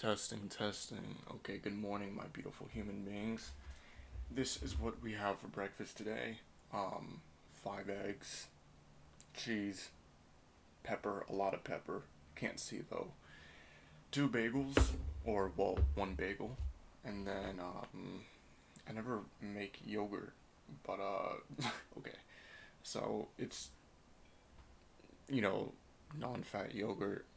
Testing, testing. Okay, good morning, my beautiful human beings. This is what we have for breakfast today. 5 eggs, cheese, pepper, a lot of pepper. Can't see though. 2 bagels, or well, 1 bagel, and then I never make yogurt, but okay. So it's non-fat yogurt,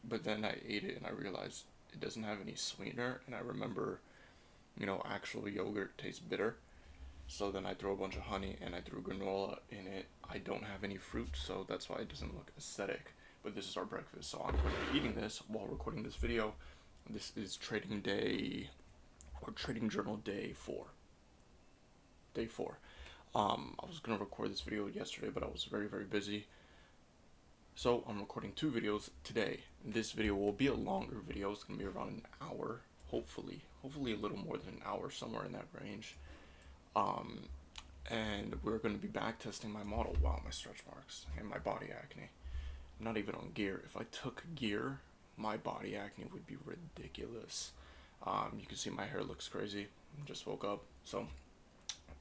but then I ate it and I realized it doesn't have any sweetener, and I remember actual yogurt tastes bitter. So then I throw a bunch of honey and I threw granola in it. I don't have any fruit, so that's why it doesn't look aesthetic. But this is our breakfast, so I'm going to be eating this while recording this video. This is trading day, or trading journal day 4. Day 4. I was going to record this video yesterday, but I was very, very busy. So I'm recording 2 videos today. This video will be a longer video. It's going to be around an hour, hopefully a little more than an hour, somewhere in that range. And we're going to be back testing my model. Wow, my stretch marks and my body acne. I'm not even on gear. If I took gear, my body acne would be ridiculous. You can see my hair looks crazy. I just woke up, so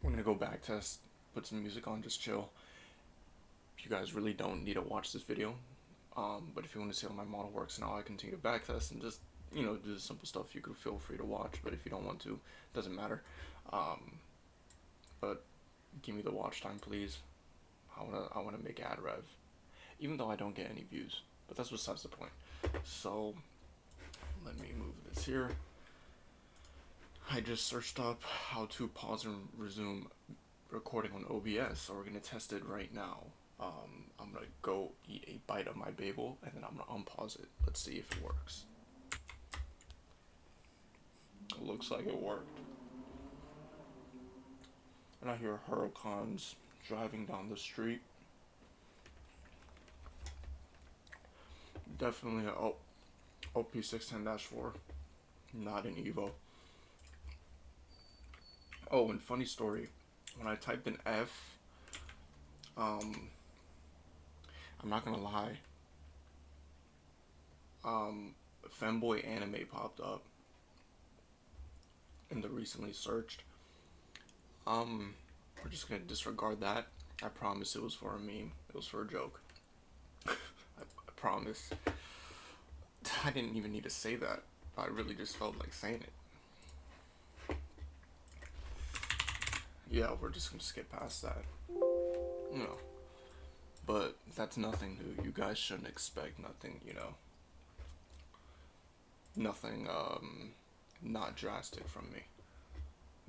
we're gonna go back test. Put some music on, just chill. You guys really don't need to watch this video, but if you want to see how my model works and how I continue to back test and just do the simple stuff, you could feel free to watch. But if you don't want to, it doesn't matter. But give me the watch time, please. I wanna make ad rev, even though I don't get any views. But that's besides the point. So let me move this here. I just searched up how to pause and resume recording on OBS, so we're gonna test it right now. I'm gonna go eat a bite of my bagel and then I'm gonna unpause it. Let's see if it works. It looks like it worked. And I hear hurricanes driving down the street. Definitely a OP610-4, not an Evo. Oh, and funny story, when I typed in F, I'm not gonna lie, femboy anime popped up in the recently searched. We're just gonna disregard that. I promise it was for a meme. It was for a joke. I promise. I didn't even need to say that. I really just felt like saying it. Yeah, we're just gonna skip past that. But that's nothing new. You guys shouldn't expect nothing, nothing, not drastic from me.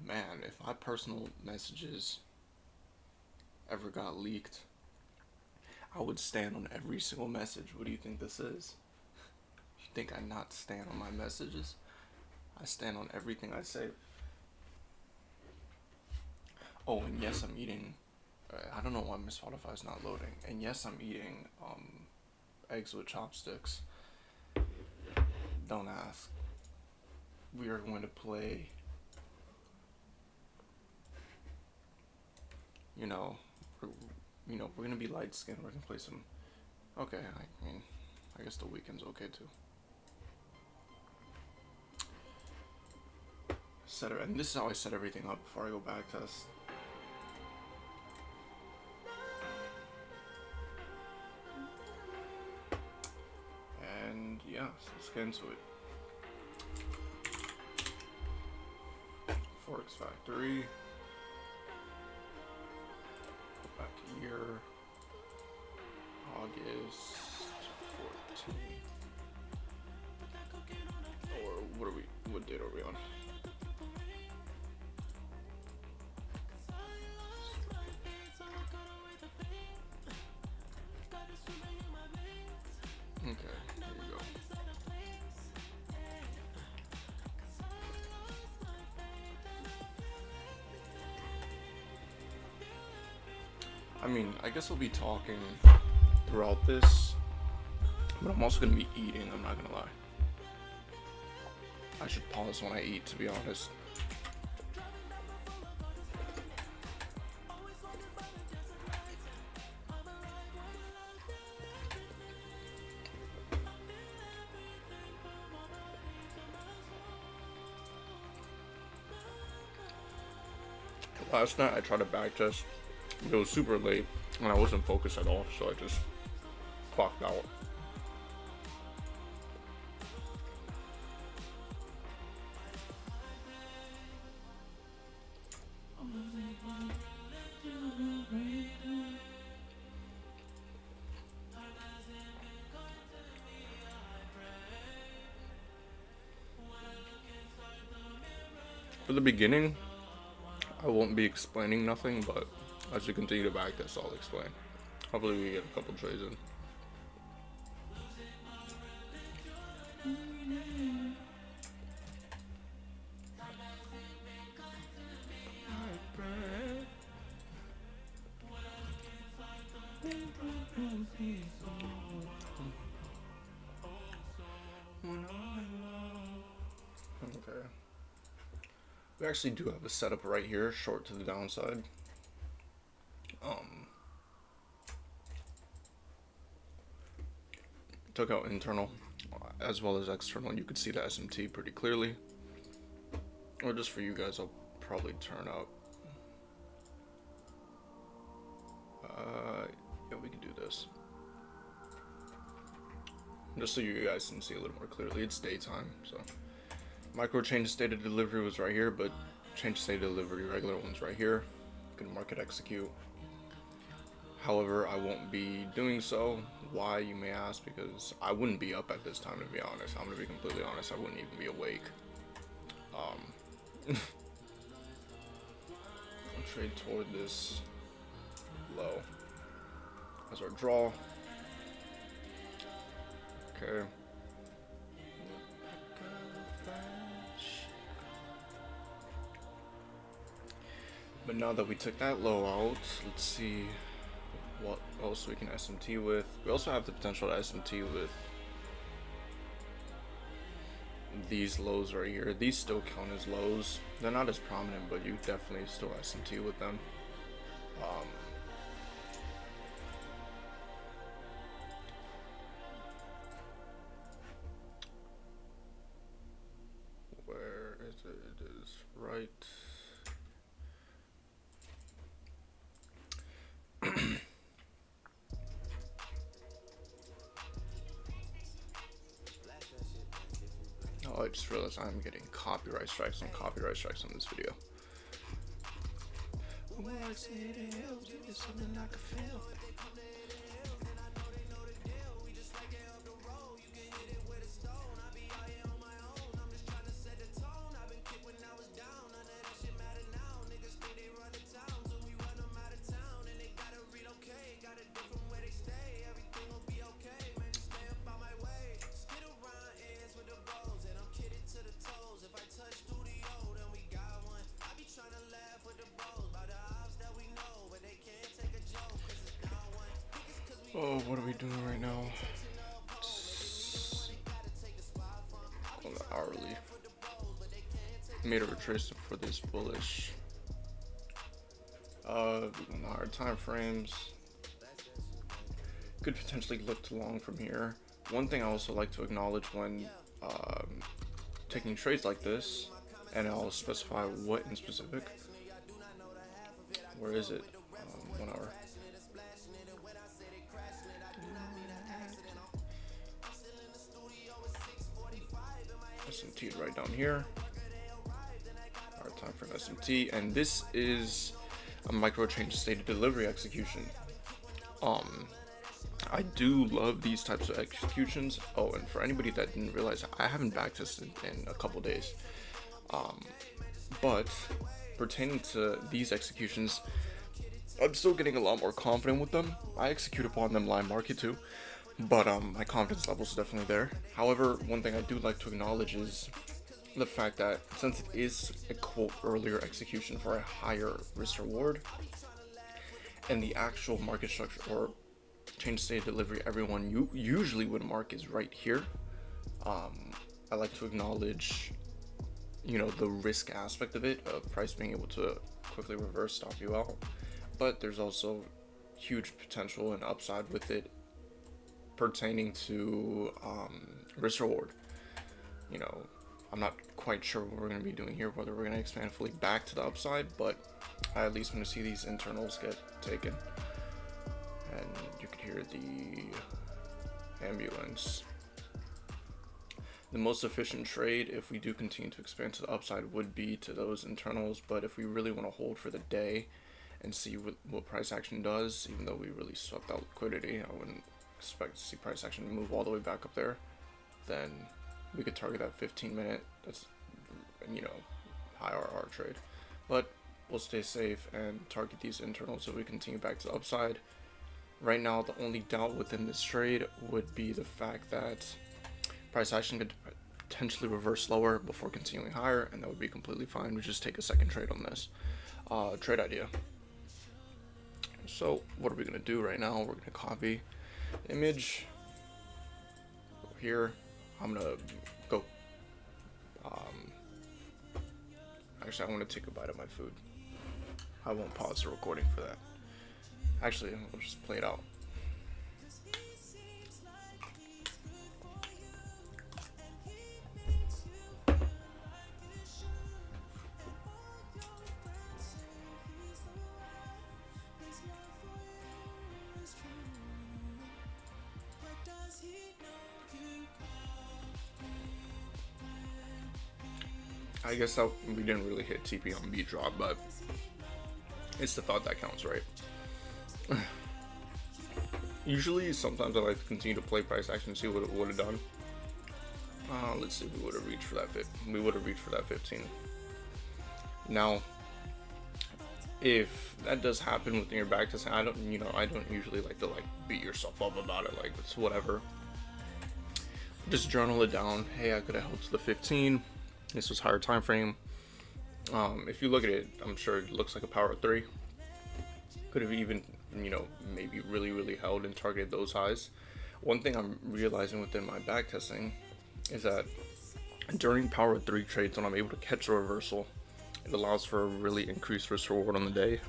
Man, if my personal messages ever got leaked, I would stand on every single message. What do you think this is? You think I not stand on my messages? I stand on everything I say. Oh, and yes, I'm eating. I don't know why my Spotify is not loading. And yes, I'm eating eggs with chopsticks. Don't ask. We are going to play. We're gonna be light skinned. We're gonna play some. Okay, I mean, I guess the weekend's okay too. Set it, and this is how I set everything up before I go back test. And yeah, so let's get into it. Forex Factory. Go back to year. August 14th. Or what date are we on? Okay, here we go. I mean, I guess we'll be talking throughout this, but I'm also gonna be eating, I'm not gonna lie. I should pause when I eat, to be honest. Last night I tried to backtest. It was super late and I wasn't focused at all, so I just clocked out. For the beginning, I won't be explaining nothing, but as we continue to backtest, I'll explain. Hopefully we get a couple trades in. Okay. We actually do have a setup right here, short to the downside. Took out internal as well as external. You could see the SMT pretty clearly. Or just for you guys, I'll probably turn up. Yeah, we can do this. Just so you guys can see a little more clearly. It's daytime, so. Micro change state of delivery was right here, but change state of delivery regular one's right here. You can market execute. However, I won't be doing so. Why, you may ask? Because I wouldn't be up at this time, to be honest. I'm gonna be completely honest. I wouldn't even be awake. I'll trade toward this low as our draw. Okay. But now that we took that low out, let's see what else we can SMT with. We also have the potential to SMT with these lows right here. These still count as lows. They're not as prominent, but you definitely still SMT with them. Where is it? It is right. Oh, I just realized I'm getting copyright strikes on this video. Oh, what are we doing right now? On the hourly. Made a retracement for this bullish. On higher time frames. Could potentially look to long from here. One thing I also like to acknowledge when taking trades like this, and I'll specify what in specific. Where is it? 1 hour. SMT right down here. Our time frame SMT, and this is a micro change state of delivery execution. I do love these types of executions. Oh, and for anybody that didn't realize, I haven't backtested in a couple days. But pertaining to these executions, I'm still getting a lot more confident with them. I execute upon them live market too, but my confidence level is definitely there. However, one thing I do like to acknowledge is the fact that since it is a quote earlier execution for a higher risk reward, and the actual market structure or change state of delivery everyone usually would mark is right here, I like to acknowledge, you know, the risk aspect of it, of price being able to quickly reverse stop you out. But there's also huge potential and upside with it pertaining to risk reward. I'm not quite sure what we're going to be doing here, whether we're going to expand fully back to the upside, but I at least want to see these internals get taken. And you can hear the ambulance. The most efficient trade, if we do continue to expand to the upside, would be to those internals. But if we really want to hold for the day and see what price action does, even though we really swept out liquidity, I wouldn't expect to see price action move all the way back up there. Then we could target that 15-minute. That's, high RR trade. But we'll stay safe and target these internals so we continue back to the upside. Right now, the only doubt within this trade would be the fact that price action could potentially reverse lower before continuing higher, and that would be completely fine. We just take a second trade on this trade idea. So what are we going to do right now? We're going to copy the image. Go here. I'm going to go. Actually, I want to take a bite of my food. I won't pause the recording for that. Actually, we'll just play it out. I guess that we didn't really hit TP on B drop, but it's the thought that counts, right? Usually, sometimes I like to continue to play price action and see what it would have done. Let's see, we would have reached for that 15. Now, if that does happen within your backtesting, I don't usually like to beat yourself up about it. Like, it's whatever. Just journal it down. Hey, I could have held to the 15. This was higher time frame. If you look at it, I'm sure it looks like a power of 3. Could have even, maybe really held and targeted those highs. One thing I'm realizing within my backtesting is that during power of 3 trades, when I'm able to catch a reversal, it allows for a really increased risk reward on the day.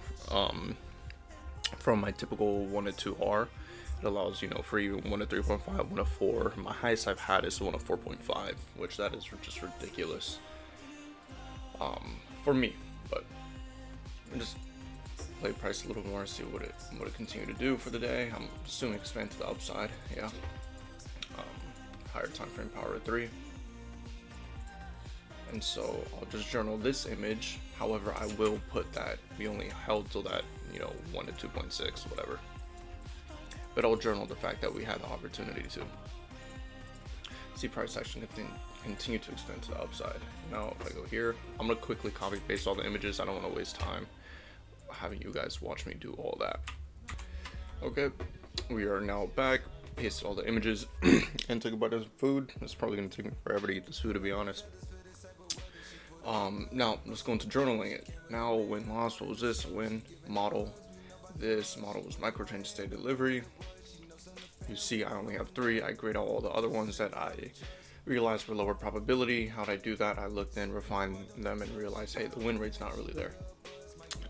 From my typical 1 to 2 R, it allows, for even 1 to 3.5, 1 to 4. My highest I've had is 1 to 4.5, which that is just ridiculous for me. But I just play price a little more, see what it continue to do for the day. I'm assuming expand to the upside. Yeah. Higher time frame power of 3. And so I'll just journal this image. However, I will put that we only held till that 1 to 2.6, whatever. But I'll journal the fact that we had the opportunity to see price action continue to expand to the upside. Now, if I go here, I'm gonna quickly copy paste all the images. I don't want to waste time having you guys watch me do all that. Okay, we are now back. Pasted all the images and took a bite of food. It's probably gonna take me forever to eat this food, to be honest. Now let's go into journaling it. Now, win loss. What was this? Win model. This model was micro change state delivery. You see, I only have 3. I grayed out all the other ones that I realized were lower probability. How'd I do that? I looked in, refined them, and realized, hey, the win rate's not really there,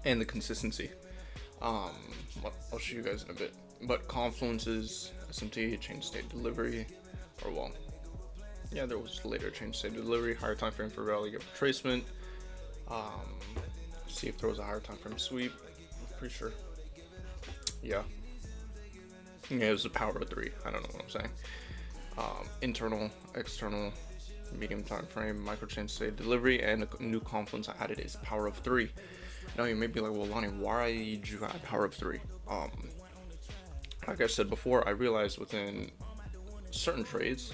and the consistency. I'll show you guys in a bit. But confluences, SMT, change state delivery, or well, yeah, there was later change state delivery, higher time frame for rally, get retracement. See if there was a higher time frame sweep. I'm pretty sure. Yeah, it was a power of 3. I don't know what I'm saying. Internal, external, medium time frame, micro change state delivery, and a new confluence I added is power of 3. Now you may be like, well, Lonnie, why did you add power of 3? Like I said before, I realized within certain trades,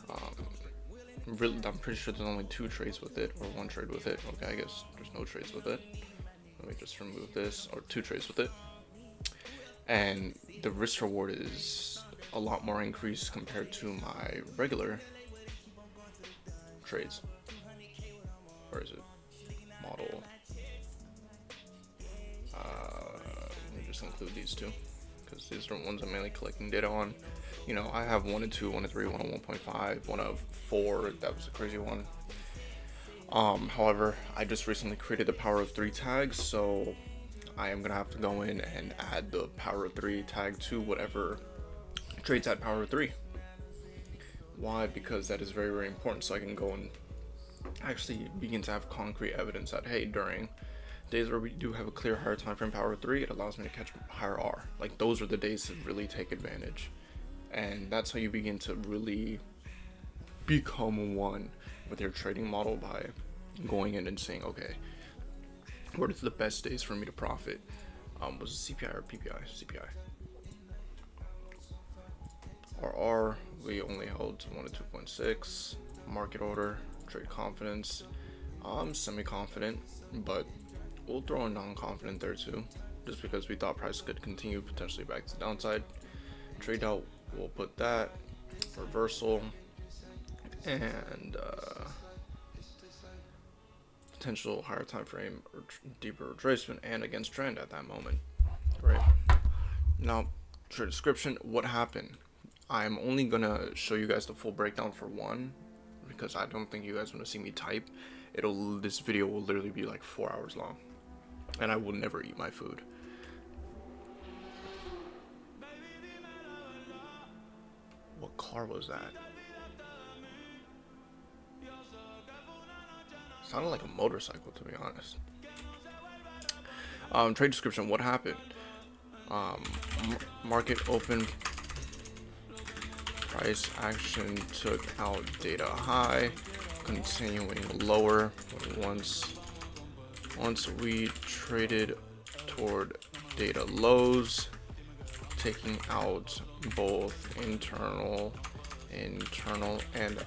I'm pretty sure there's only 2 trades with it, or 1 trade with it. Okay, I guess there's no trades with it. Let me just remove this, or 2 trades with it. And the risk reward is a lot more increased compared to my regular trades. Where is it? Model. Let me just include these 2, because these are the ones I'm mainly collecting data on. I have 1 to 2, 1 to 3, 1 to 1.5, 1 to 4. That was a crazy one. However, I just recently created the power of 3 tags, so I am gonna have to go in and add the power of 3 tag to whatever trades at power of 3. Why? Because that is very, very important, so I can go and actually begin to have concrete evidence that, hey, during days where we do have a clear higher time frame power 3, it allows me to catch higher R. Like, those are the days to really take advantage. And that's how you begin to really become one with your trading model, by going in and saying, okay, what are the best days for me to profit? Was it CPI or PPI? CPI. RR, we only held 1 to 2.6. Market order, trade confidence. I'm semi-confident, but we'll throw a non-confident there too, just because we thought price could continue potentially back to the downside. Trade out, we'll put that. Reversal, and potential higher time frame or deeper retracement and against trend at that moment. Right now, trade description, what happened. I'm only gonna show you guys the full breakdown for one, because I don't think you guys want to see me type. This video will literally be like 4 hours long, and I will never eat my food. What car was that? Sounded like a motorcycle, to be honest. Trade description, what happened? Market open, price action took out data high, continuing lower. Once we traded toward data lows, taking out both internal and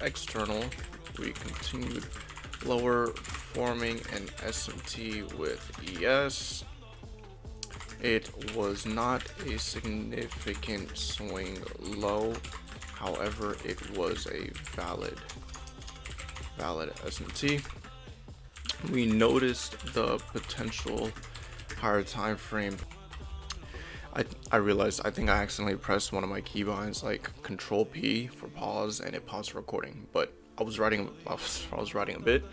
external, we continued lower, forming an SMT with ES. It was not a significant swing low, however it was a valid SMT. We noticed the potential higher time frame. I realized I think I accidentally pressed one of my keybinds, like Control P for pause, and it paused recording. But I was writing a bit,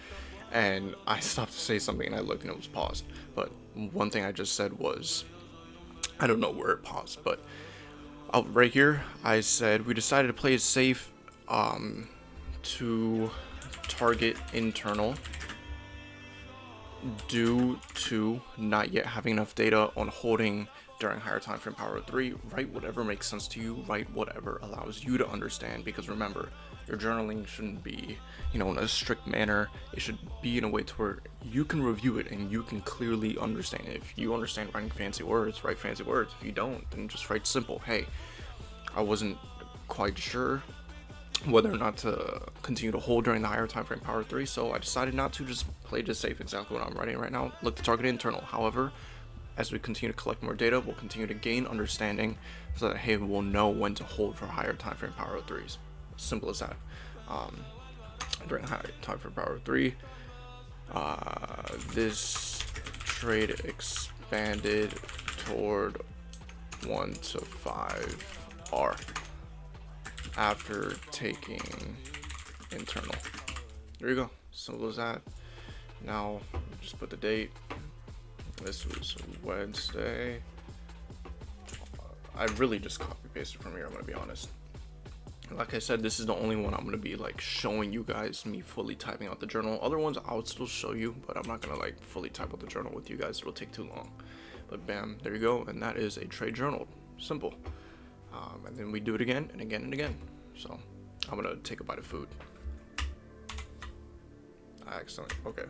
and I stopped to say something, and I looked, and it was paused. But one thing I just said was, I don't know where it paused, but right here I said we decided to play it safe, to target internal due to not yet having enough data on holding during higher time frame power 3. Write whatever makes sense to you, write whatever allows you to understand, because remember, your journaling shouldn't be, in a strict manner. It should be in a way to where you can review it and you can clearly understand it. If you understand writing fancy words, write fancy words. If you don't, then just write simple. Hey, I wasn't quite sure whether or not to continue to hold during the higher time frame power 3, so I decided not to, just play it safe. Exactly what I'm writing right now. Look to target internal. However, as we continue to collect more data, we'll continue to gain understanding, so that, hey, we'll know when to hold for higher time frame power 3s. Simple as that. During higher time frame power 3, this trade expanded toward 1 to 5 R after taking internal. There you go. Simple as that. Now just put the date. This was Wednesday. I really just copy pasted from here, I'm gonna be honest. Like I said, this is the only one I'm gonna be like showing you guys me fully typing out the journal. Other ones I would still show you, but I'm not gonna like fully type out the journal with you guys. It'll take too long. But bam, there you go, and that is a trade journal. Simple. And then we do it again and again and again. So I'm gonna take a bite of food. Excellent. Okay.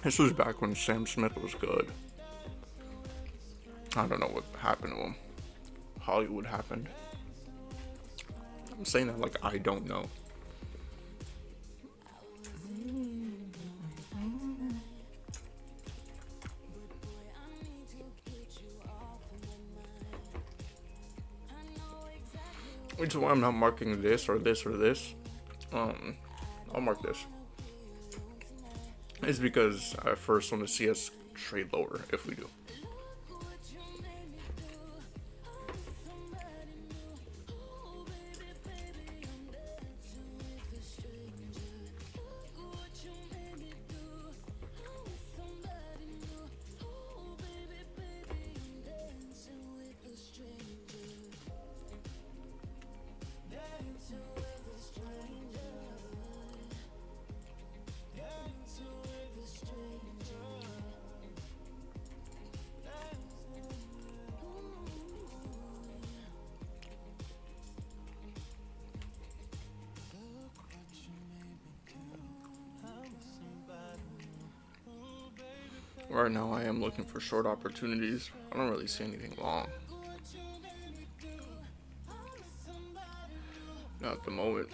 This was back when Sam Smith was good. I don't know what happened to him. Hollywood happened. I'm saying that like I don't know. Which is why I'm not marking this or this or this. I'll mark this. It's because I first want to see us trade lower if we do. Right now, I am looking for short opportunities. I don't really see anything long. Not at the moment.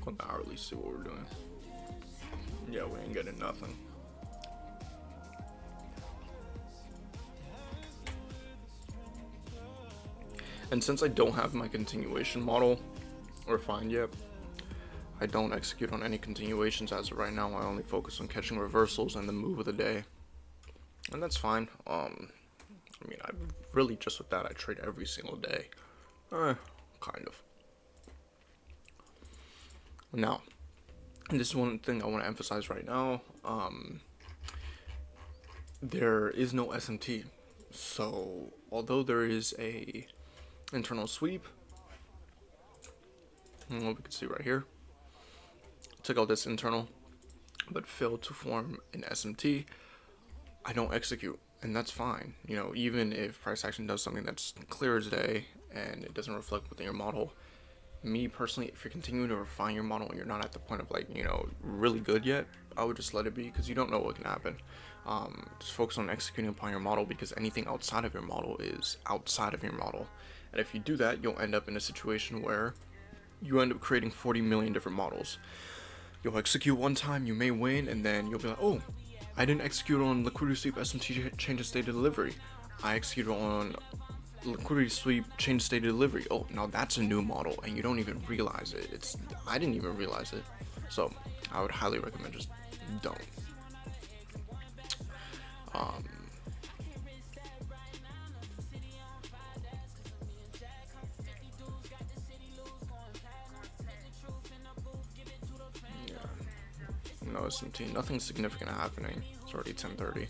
Go on the hourly, see what we're doing. Yeah, we ain't getting nothing. And since I don't have my continuation model refined yet, I don't execute on any continuations as of right now. I only focus on catching reversals and the move of the day. And that's fine. I mean, I really just with that, I trade every single day. Kind of. Now, and this is one thing I want to emphasize right now. There is no SMT. So, although there is a internal sweep, we can see right here, took out this internal, but failed to form an SMT. I don't execute, and that's fine. You know, even if price action does something that's clear as day and it doesn't reflect within your model, me personally, if you're continuing to refine your model and you're not at the point of like, you know, really good yet, I would just let it be, because you don't know what can happen. Just focus on executing upon your model, because anything outside of your model is outside of your model. And if you do that, you'll end up in a situation where you end up creating 40 million different models. You'll execute one time, you may win, and then you'll be like, oh, I didn't execute on liquidity sweep SMT change of state of delivery. I executed on liquidity sweep change state of delivery. Oh, now that's a new model, and you don't even realize it. I didn't even realize it. So I would highly recommend just don't. No SMT, nothing significant happening. It's already 10:30.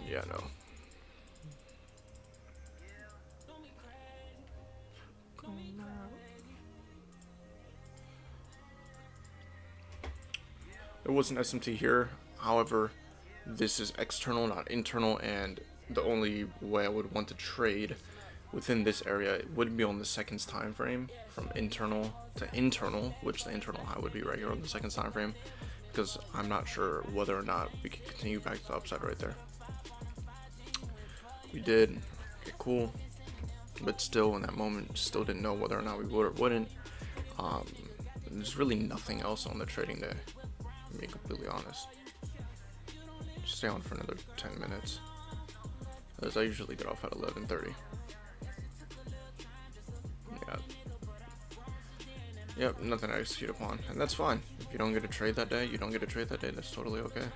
Yeah, no. There was an SMT here. However, this is external, not internal, and the only way I would want to trade within this area would be on the seconds time frame, from internal to internal, which the internal high would be right here on the seconds time frame, because I'm not sure whether or not we can continue back to the upside right there. We did. Okay, cool. But still, in that moment, still didn't know whether or not we would or wouldn't. There's really nothing else on the trading day, to be completely honest. Just stay on for another 10 minutes, as I usually get off at 11:30. Yeah. Yep, nothing to execute upon, and that's fine. If you don't get a trade that day, you don't get a trade that day. That's totally okay.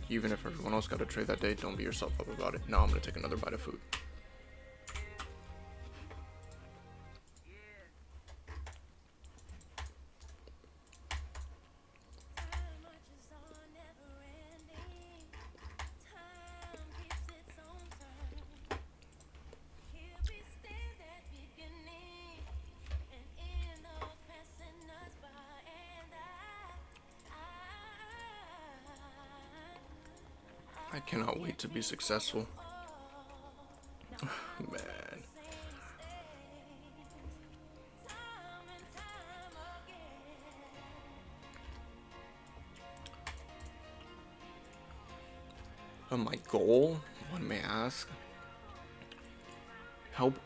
Even if everyone else got a trade that day, don't beat yourself up about it. Now I'm gonna take another bite of food. I cannot wait to be successful. Man. My goal, one may ask, help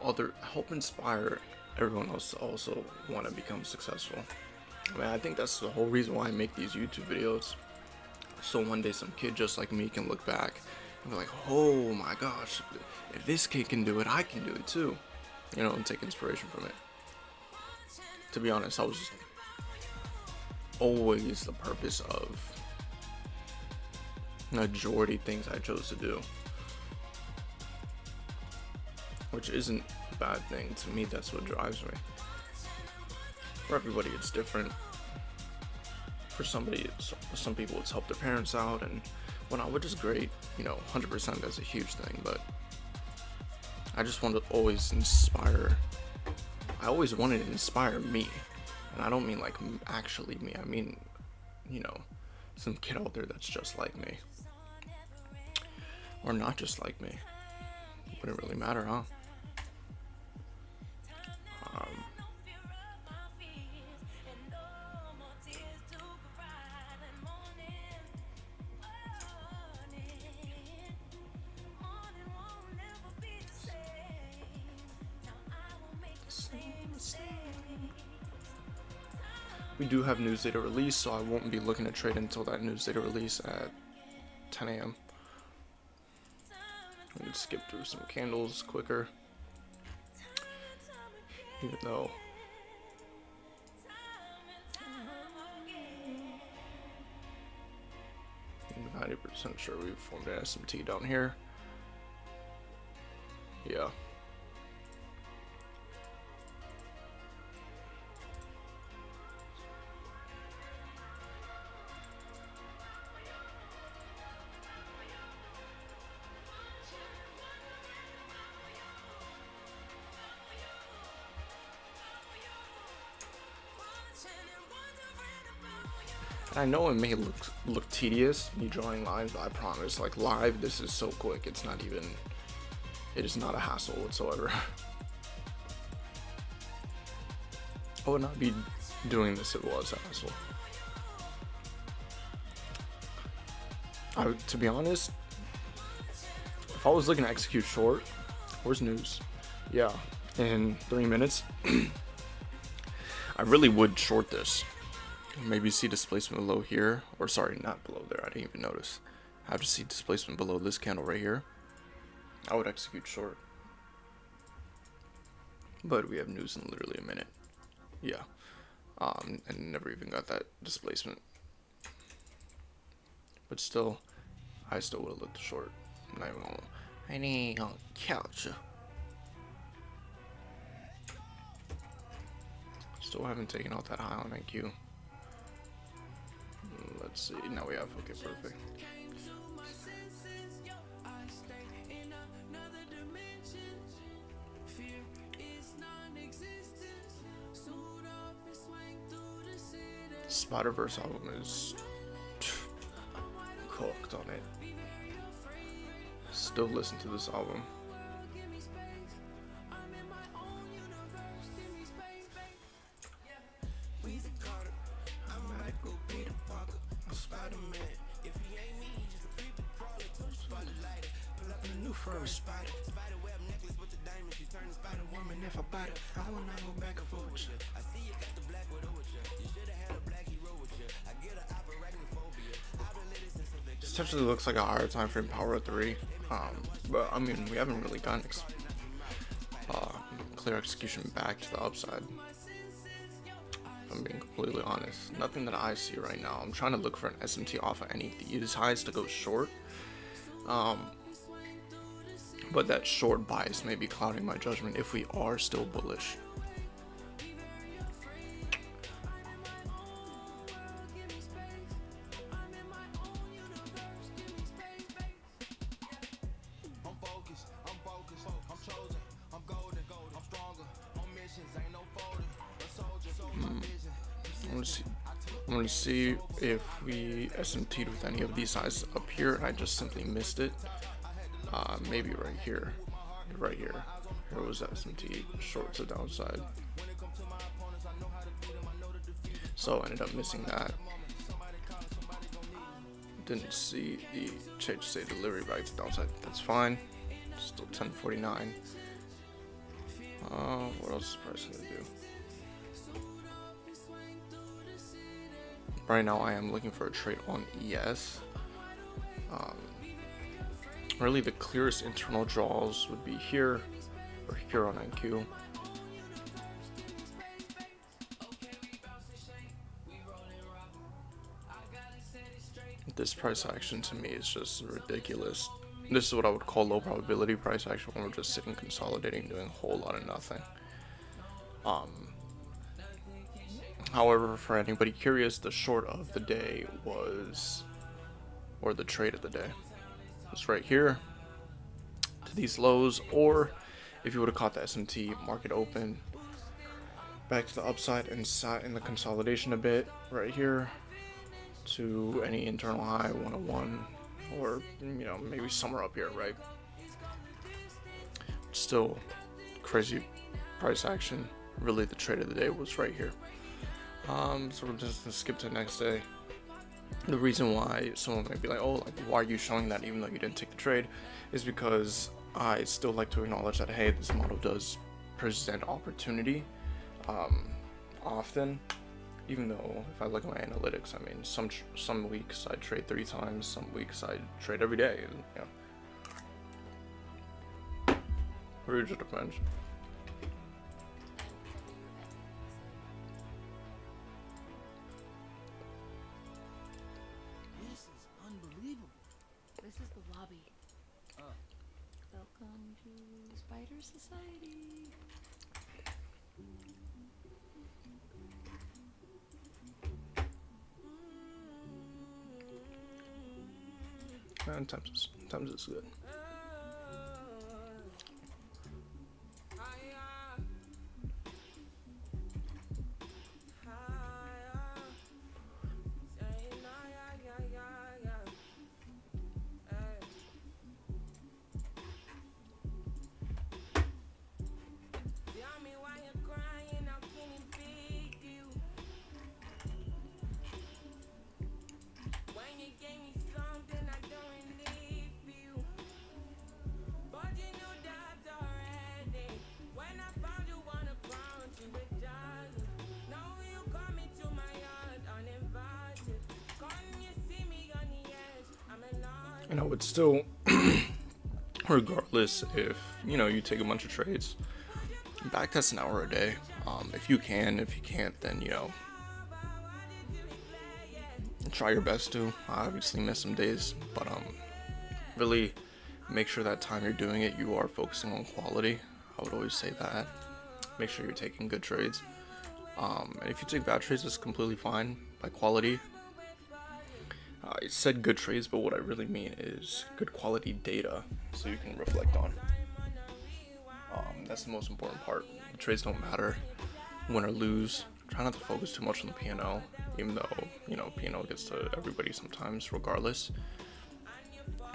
inspire everyone else to also want to become successful. I mean, I think that's the whole reason why I make these YouTube videos. So one day some kid just like me can look back and be like, oh my gosh, if this kid can do it, I can do it too. You know, and take inspiration from it. To be honest, I was just always the purpose of majority things I chose to do. Which isn't a bad thing. To me, that's what drives me. For everybody, it's different. For some people, it's helped their parents out and whatnot, which is great. You know, 100% that's a huge thing. But I just want to always inspire. I always wanted to inspire me, and I don't mean like actually me. I mean, you know, some kid out there that's just like me, or not just like me. Wouldn't really matter, huh? We do have news data release, so I won't be looking to trade until that news data release at 10 a.m. We can skip through some candles quicker, even though I'm 90% sure we've formed an SMT down here. Yeah. I know it may look tedious, me drawing lines, but I promise, like live, this is so quick. It is not a hassle whatsoever. I would not be doing this if it was a hassle. To be honest, if I was looking to execute short, where's news? Yeah, in 3 minutes, I really would short this. Maybe see displacement below here, or sorry, not below there. I didn't even notice. I have to see displacement below this candle right here. I would execute short, but we have news in literally a minute. Yeah, and never even got that displacement. But still, I still would have looked short. I'm not even gonna. I need on couch. Still haven't taken out that high on IQ. Let's see. Now we have. Okay, perfect. Spider-Verse album is cooked on it. Still listen to this album. This actually looks like a higher time frame power 3, but I mean we haven't really gotten clear execution back to the upside. If I'm being completely honest, nothing that I see right now. I'm trying to look for an SMT off of any of these highs to go short, but that short bias may be clouding my judgment if we are still bullish. I'm gonna see if we SMT'd with any of these highs up here. I just simply missed it. Maybe right here. Right here. Here was SMT short to downside. So I ended up missing that. Didn't see the change state delivery back to downside. That's fine. Still 1049. What else is price gonna do? right now I am looking for a trade on ES. Um, really the clearest internal draws would be here or here on NQ. This price action to me is just ridiculous. This is what I would call low probability price action when we're just sitting consolidating doing a whole lot of nothing. However, for anybody curious, the short of the day was, or the trade of the day, was right here to these lows, or if you would have caught the S&T market open back to the upside and sat in the consolidation a bit right here to any internal high 101, or maybe somewhere up here, right? Still crazy price action. Really the trade of the day was right here. So we're just gonna skip to the next day. The reason why someone might be like, oh, like, why are you showing that even though you didn't take the trade, is because I still like to acknowledge that, hey, this model does present opportunity often, even though if I look at my analytics, I mean, some weeks I trade 3 times, some weeks I trade every day, and it really just depends. This is the lobby. Welcome to Spider Society. And times it's good. And I would still, regardless if you take a bunch of trades, backtest an hour a day. If you can, if you can't, then try your best to. I obviously miss some days, but really make sure that time you're doing it, you are focusing on quality. I would always say that. Make sure you're taking good trades. And if you take bad trades, it's completely fine. By quality, I said good trades, but what I really mean is good quality data, so you can reflect on. That's the most important part. The trades don't matter, win or lose. Try not to focus too much on the P&L, even though P&L gets to everybody sometimes, regardless.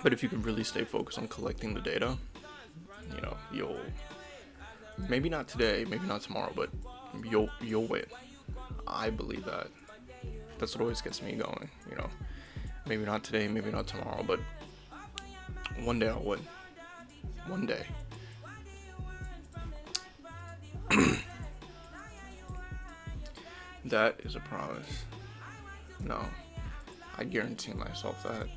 But if you can really stay focused on collecting the data, you'll maybe not today, maybe not tomorrow, but you'll win. I believe that. That's what always gets me going. Maybe not today, maybe not tomorrow, but one day I'll win. One day. That is a promise. No, I guarantee myself that.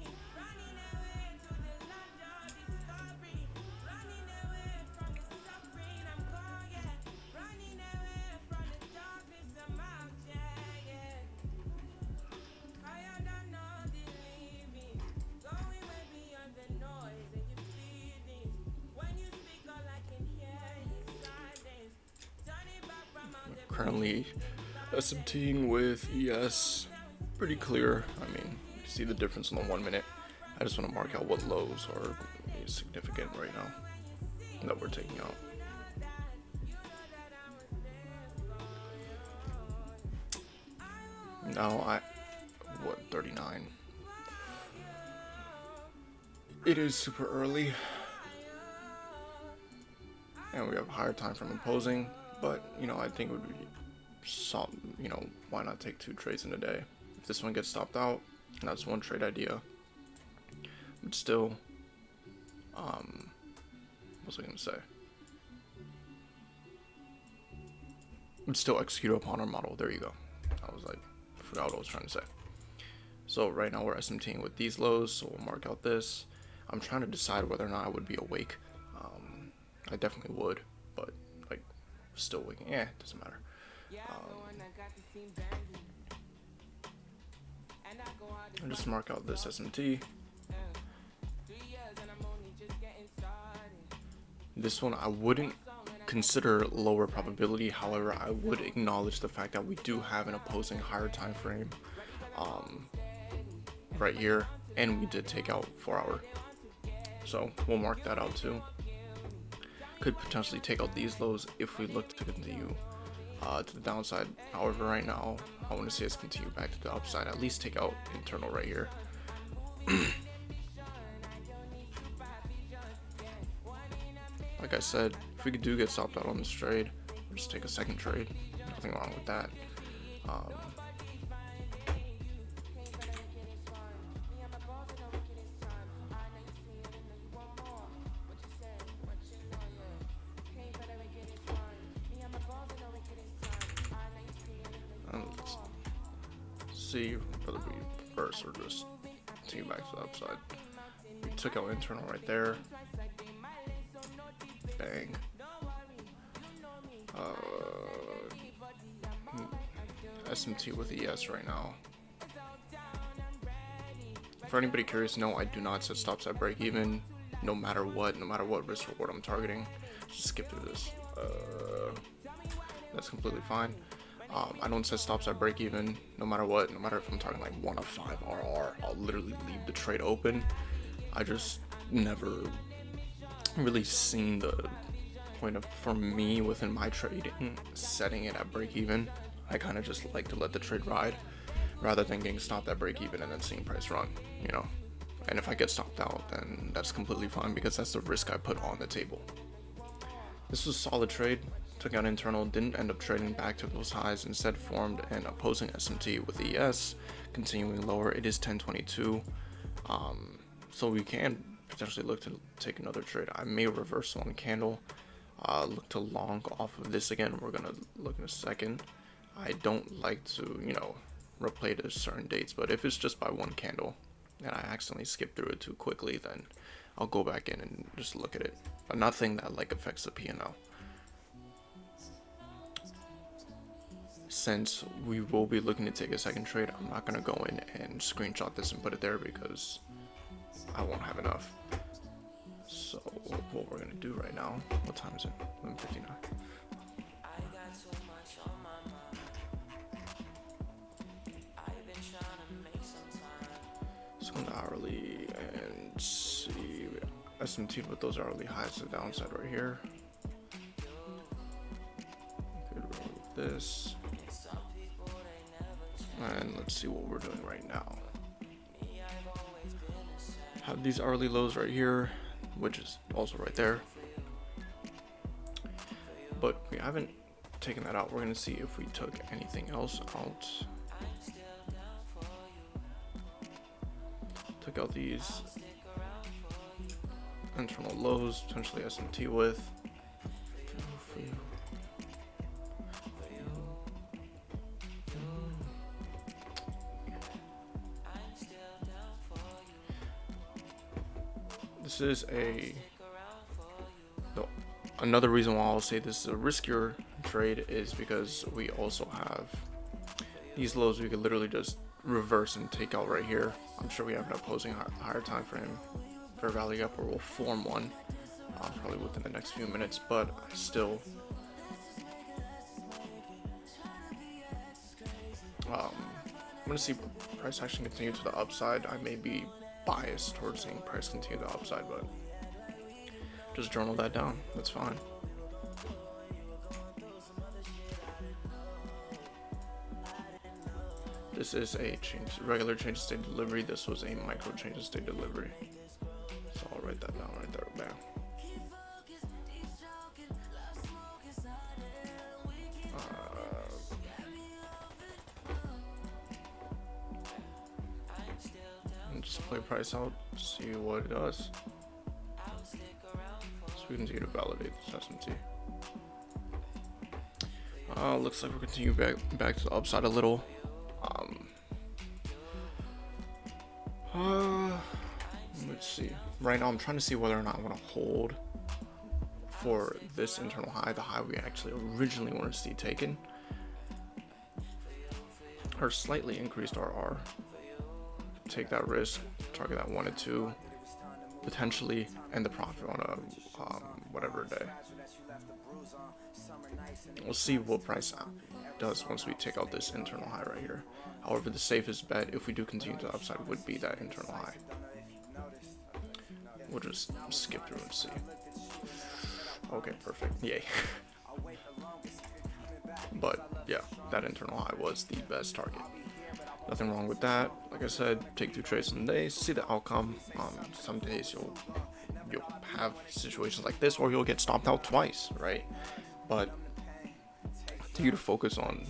Currently SMTing with ES, pretty clear. I mean, you see the difference in the 1 minute. I just want to mark out what lows are significant right now that we're taking out. Now 39. It is super early, and we have a higher time frame imposing. But I think it would be some, why not take 2 trades in a day? If this one gets stopped out, that's one trade idea. But still, what was I gonna say? Would still execute upon our model. There you go. I forgot what I was trying to say. So right now we're SMTing with these lows, so we'll mark out this. I'm trying to decide whether or not I would be awake. I definitely would, but like still waking. Yeah, it doesn't matter. I'll just mark out this SMT. This one I wouldn't consider lower probability. However, I would acknowledge the fact that we do have an opposing higher time frame right here, and we did take out 4-hour. So we'll mark that out too. Could potentially take out these lows if we look to continue to the downside. However, right now I want to see us continue back to the upside, at least take out internal right here. Like I said, if we do get stopped out on this trade, we'll just take a second trade. Nothing wrong with that. Let's see whether we reverse or just continue back to the upside. We took out internal right there. Bang. SMT with ES right now. For anybody curious, no, I do not set stops at break even, no matter what risk reward I'm targeting. Just skip through this. That's completely fine. I don't set stops at break even, no matter what, no matter if I'm targeting like 1 of 5 RR, I'll literally leave the trade open. I just never really seen the point of, for me within my trading, setting it at break even. I kind of just like to let the trade ride rather than getting stopped at break even and then seeing price run, you know. And if I get stopped out, then that's completely fine because that's the risk I put on the table. This was a solid trade. Took out internal, didn't end up trading back to those highs, instead formed an opposing SMT with ES continuing lower. It is 1022, so we can potentially look to take another trade. I may reverse one candle, look to long off of this again. We're gonna look in a second. I don't like to, you know, replay to certain dates, but if it's just by one candle and I accidentally skip through it too quickly, then I'll go back in and just look at it, but nothing that like affects the P&L. Since we will be looking to take a second trade, I'm not going to go in and screenshot this and put it there because I won't have enough. So what we're going to do right now, what time is it? 11:59. Let's go to hourly and see SMT with those hourly highs to the downside right here. Good, remove this. And let's see what we're doing right now. Have these hourly lows right here, which is also right there. But we haven't taken that out. We're going to see if we took anything else out. Took out these internal lows, potentially SMT with. This is another reason why I'll say this is a riskier trade is because we also have these lows we could literally just reverse and take out right here. I'm sure we have an opposing higher time frame fair value up, or we'll form one probably within the next few minutes, but still I'm gonna see price action continue to the upside. I may be biased towards seeing price continue the upside, but just journal that down. That's fine. This is a regular change of state delivery. This was a micro change of state delivery. So I'll write that down right there. Bam. And just play price out, see what it does. So we continue to validate this SMT. Looks like we're continuing back to the upside a little. Uh, let's see. Right now, I'm trying to see whether or not I want to hold for this internal high, the high we actually originally wanted to see taken, or slightly increased our R. Take that risk, target that 1 and 2, potentially end the profit on a whatever day. We'll see what price does once we take out this internal high right here. However, the safest bet, if we do continue to the upside, would be that internal high. We'll just skip through and see. Okay, perfect. Yay. But yeah, that internal high was the best target. Nothing wrong with that. Like I said, take 2 trades on the day, see the outcome. Some days you'll have situations like this, or you'll get stopped out twice, right? But to you to focus on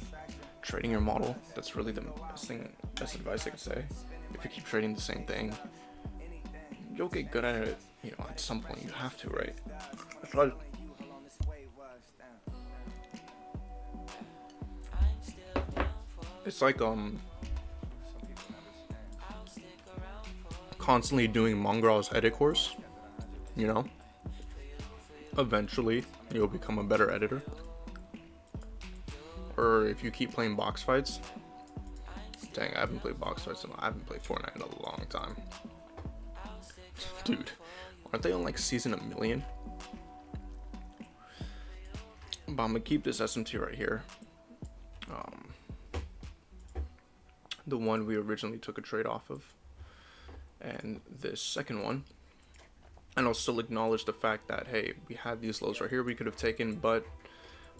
trading your model, that's really the best advice I could say. If you keep trading the same thing, you'll get good at it. You know, at some point you have to, right? It's like constantly doing Mongrel's edit course, you know? Eventually, you'll become a better editor. Or if you keep playing box fights, dang, I haven't played box fights, I haven't played Fortnite in a long time. Dude, aren't they on like season 1,000,000? But I'm gonna keep this SMT right here. The one we originally took a trade off of, and this second one. And I'll still acknowledge the fact that, hey, we had these lows right here we could have taken, but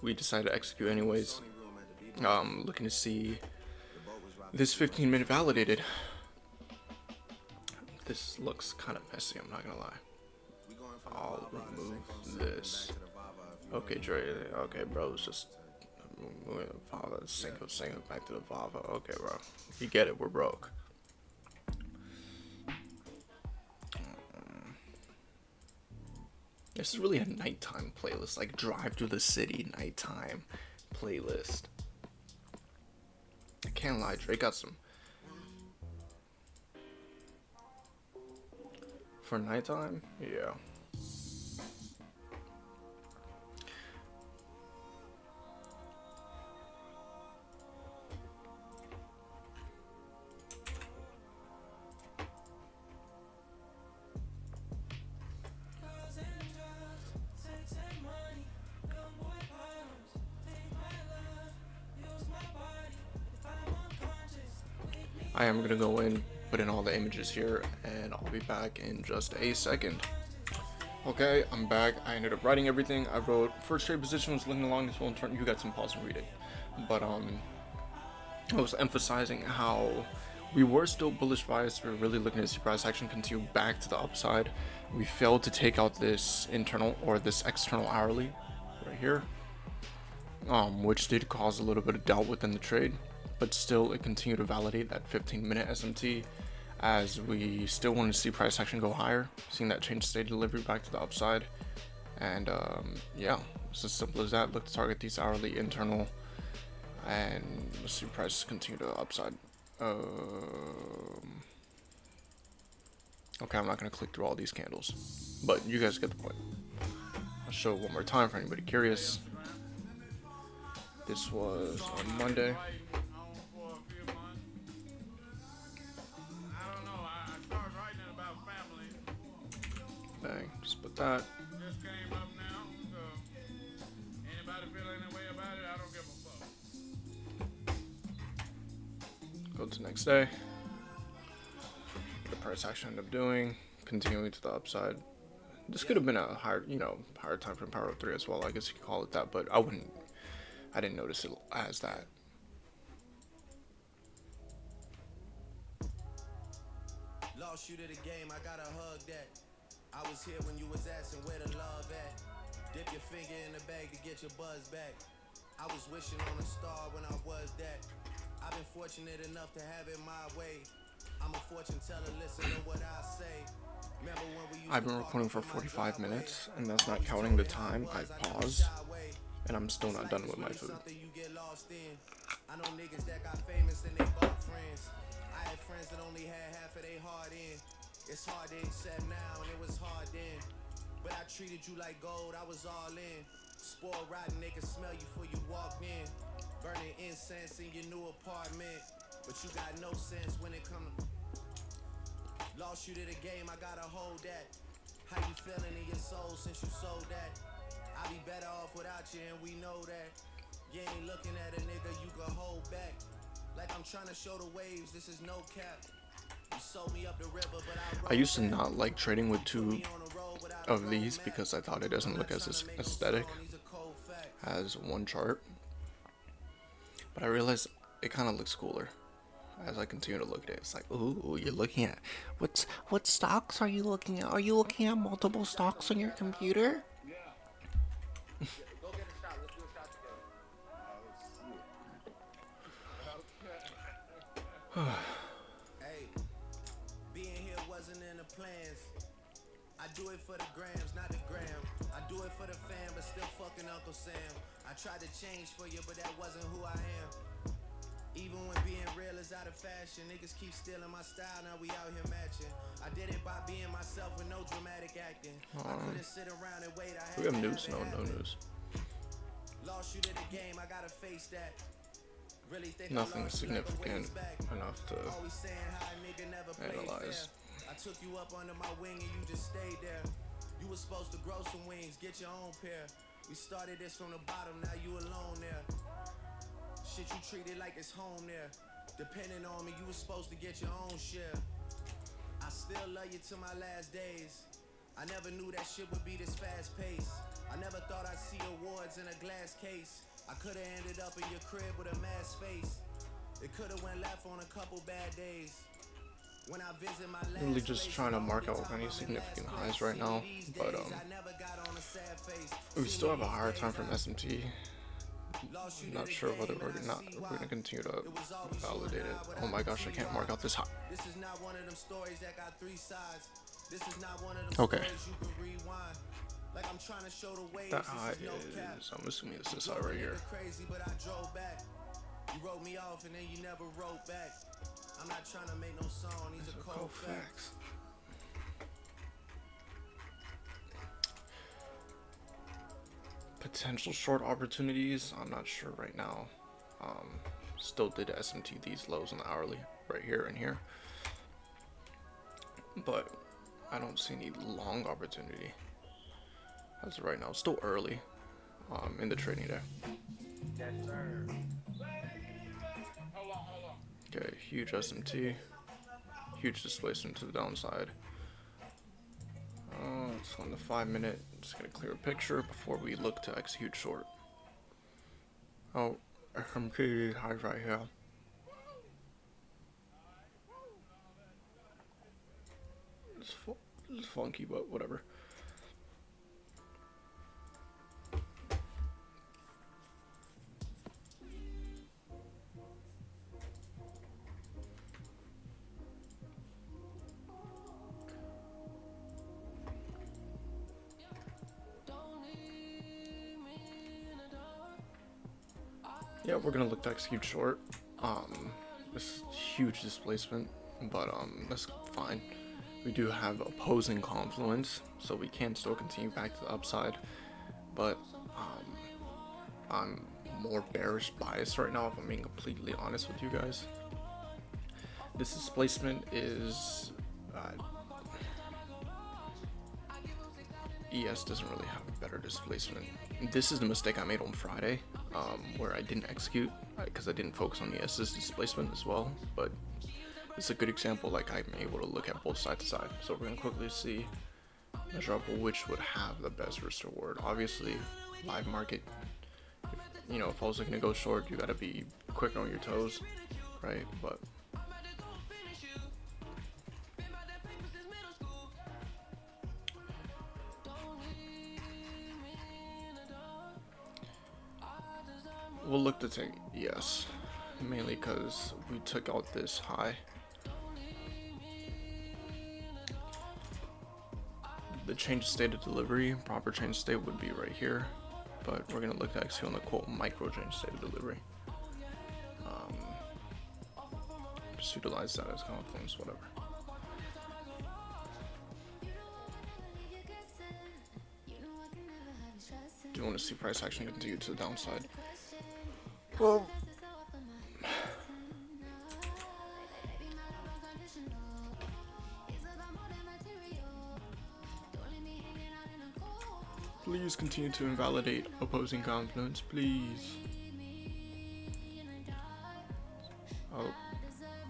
we decided to execute anyways. Looking to see this 15-minute validated. This looks kind of messy, I'm not gonna lie. I'll remove this. Okay, Dre. Okay, bro, it's just Vava, sync back to the Vava. Okay, bro, you get it, we're broke. This is really a nighttime playlist, like drive through the city nighttime playlist. I can't lie, Drake got some. For nighttime, yeah. I am gonna go in, put in all the images here, and I'll be back in just a second. Okay, I'm back. I ended up writing everything. I wrote first trade position was looking along this one turn. You got some pause and read it. But I was emphasizing how we were still bullish bias. We were really looking to see price action continue back to the upside. We failed to take out this internal or this external hourly right here, which did cause a little bit of doubt within the trade. But still, it continued to validate that 15-minute SMT as we still wanted to see price action go higher, seeing that change state delivery back to the upside. And yeah, it's as simple as that. Look to target these hourly internal, and let's see price continue to the upside. Okay, I'm not going to click through all these candles, but you guys get the point. I'll show it one more time for anybody curious. This was on Monday. Bang, just put that. Just came up now, so anybody feel any way about it, I don't give a fuck. Go to the next day. The price action ended up doing, continuing to the upside. This could have been a higher, higher time frame power of 3 as well. I guess you could call it that, but I didn't notice it as that. Lost you to the game, I gotta hug that. I was here when you was asking where the love at. Dip your finger in the bag to get your buzz back. I was wishing on a star when I was that. I've been fortunate enough to have it my way. I'm a fortune teller, listen to what I say. I've been recording for 45 minutes, and that's not counting the time I pause, and I'm still not done with my food. I know niggas that got famous and they bought friends. I had friends that only had half of their heart in. It's hard to accept now, and it was hard then. But I treated you like gold, I was all in. Spoiled rotten, they can smell you before you walk in. Burning incense in your new apartment. But you got no sense when it comes to... Lost you to the game, I gotta hold that. How you feeling in your soul since you sold that? I'll be better off without you, and we know that. You ain't looking at a nigga you can hold back. Like I'm trying to show the waves, this is no cap. You sold me up the river, but I used to not like trading with two of these because I thought it doesn't look as aesthetic as one chart. But I realized it kind of looks cooler as I continue to look at it. It's like, ooh, you're looking at what stocks are you looking at? Are you looking at multiple stocks on your computer? Go get a shot. Let's do a shot together. Hey, being here wasn't in the plans. I do it for the grams, not the gram. I do it for the fam, but still fucking Uncle Sam. I tried to change for you, but that wasn't who I am. Even when being real is out of fashion, niggas keep stealing my style, now we out here matching. I did it by being myself with no dramatic acting. I couldn't sit around and wait, I had We have to news? have it No happen. news. Lost you to the game, I gotta face that. Really think Nothing I lost you like a significant ways back. enough to Always saying how a nigga never played analyze. fair. I took you up under my wing and you just stayed there. You were supposed to grow some wings, get your own pair. We started this from the bottom, now you alone there. Shit you treated like it's home there. Depending on me, you were supposed to get your own share. I still love you to my last days. I never knew that shit would be this fast paced. I never thought I'd see awards in a glass case. I could've ended up in your crib with a mask face. It could've went left on a couple bad days. When I visit my last Really just place, trying to all mark the out time any I'm in significant last highs place. right now, These but days, I never got on a sad face. we still have a higher These time days, from S&T. lost you I'm to not the sure whether game, we're and I not see we're why. gonna continue to It was always you validate and it. I Oh my without gosh, I the can't mark out this high. This is not one of them stories that got three sides. This is not one of them Okay. stories you can rewind. Like I'm trying to show the waves. That This high is no cap. is, I'm assuming it's this Drove high a right here. nigga crazy, but I drove back. You wrote me off and then you never wrote back. I'm not trying to make no song. These are cold facts. Potential short opportunities, I'm not sure right now. Still did SMT these lows on the hourly right here and here, but I don't see any long opportunity as of right now. It's still early in the trading day. Yes, sir. Hold on. Okay, huge SMT, huge displacement to the downside. It's on the 5 minute. Just gonna clear a picture before we look to execute short. Oh, SMT high right here. It's funky, but whatever. Yeah, we're gonna look to execute short. This huge displacement, but that's fine. We do have opposing confluence, so we can still continue back to the upside. But I'm more bearish biased right now, if I'm being completely honest with you guys. This displacement is ES doesn't really have a better displacement. This is the mistake I made on Friday, where I didn't execute because I didn't focus on ES's displacement as well. But it's a good example, like I'm able to look at both side to side. So we're gonna quickly see, measure up which would have the best risk reward. Obviously, live market. If I was looking to go short, you gotta be quicker on your toes, right? But we'll look to take ES, mainly because we took out this high. The change of state of delivery, proper change of state would be right here, but we're gonna look to execute on the quote micro change state of delivery. Just utilize that as confluence, whatever. do want to see price action continue to the downside. Well, please continue to invalidate opposing confidence, please.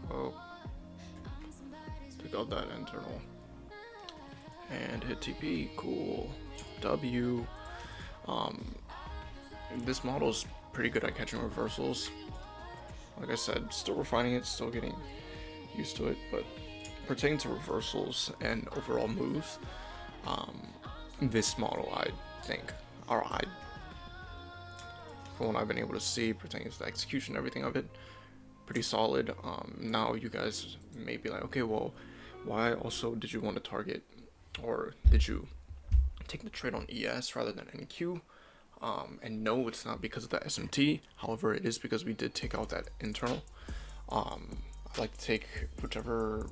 Oh, take out that internal and hit TP. Cool. W. This model is pretty good at catching reversals. Like I said, still refining it, still getting used to it, but pertaining to reversals and overall moves, this model, I think, from what I've been able to see pertaining to the execution, everything of it, pretty solid. Now you guys may be like, okay, well, why also did you want to target, or did you take the trade on ES rather than NQ? And no, it's not because of the SMT. However, it is because we did take out that internal. I like to take whichever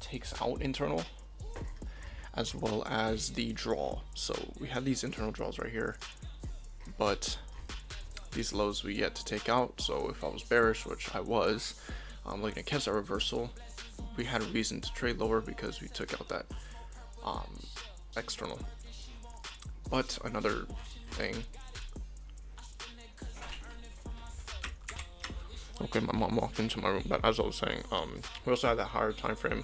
takes out internal, as well as the draw. So we have these internal draws right here, but these lows we yet to take out. So if I was bearish, which I was, looking to catch that reversal, we had a reason to trade lower because we took out that external. But another thing, okay, my mom walked into my room, but as I was saying, we also had that higher time frame,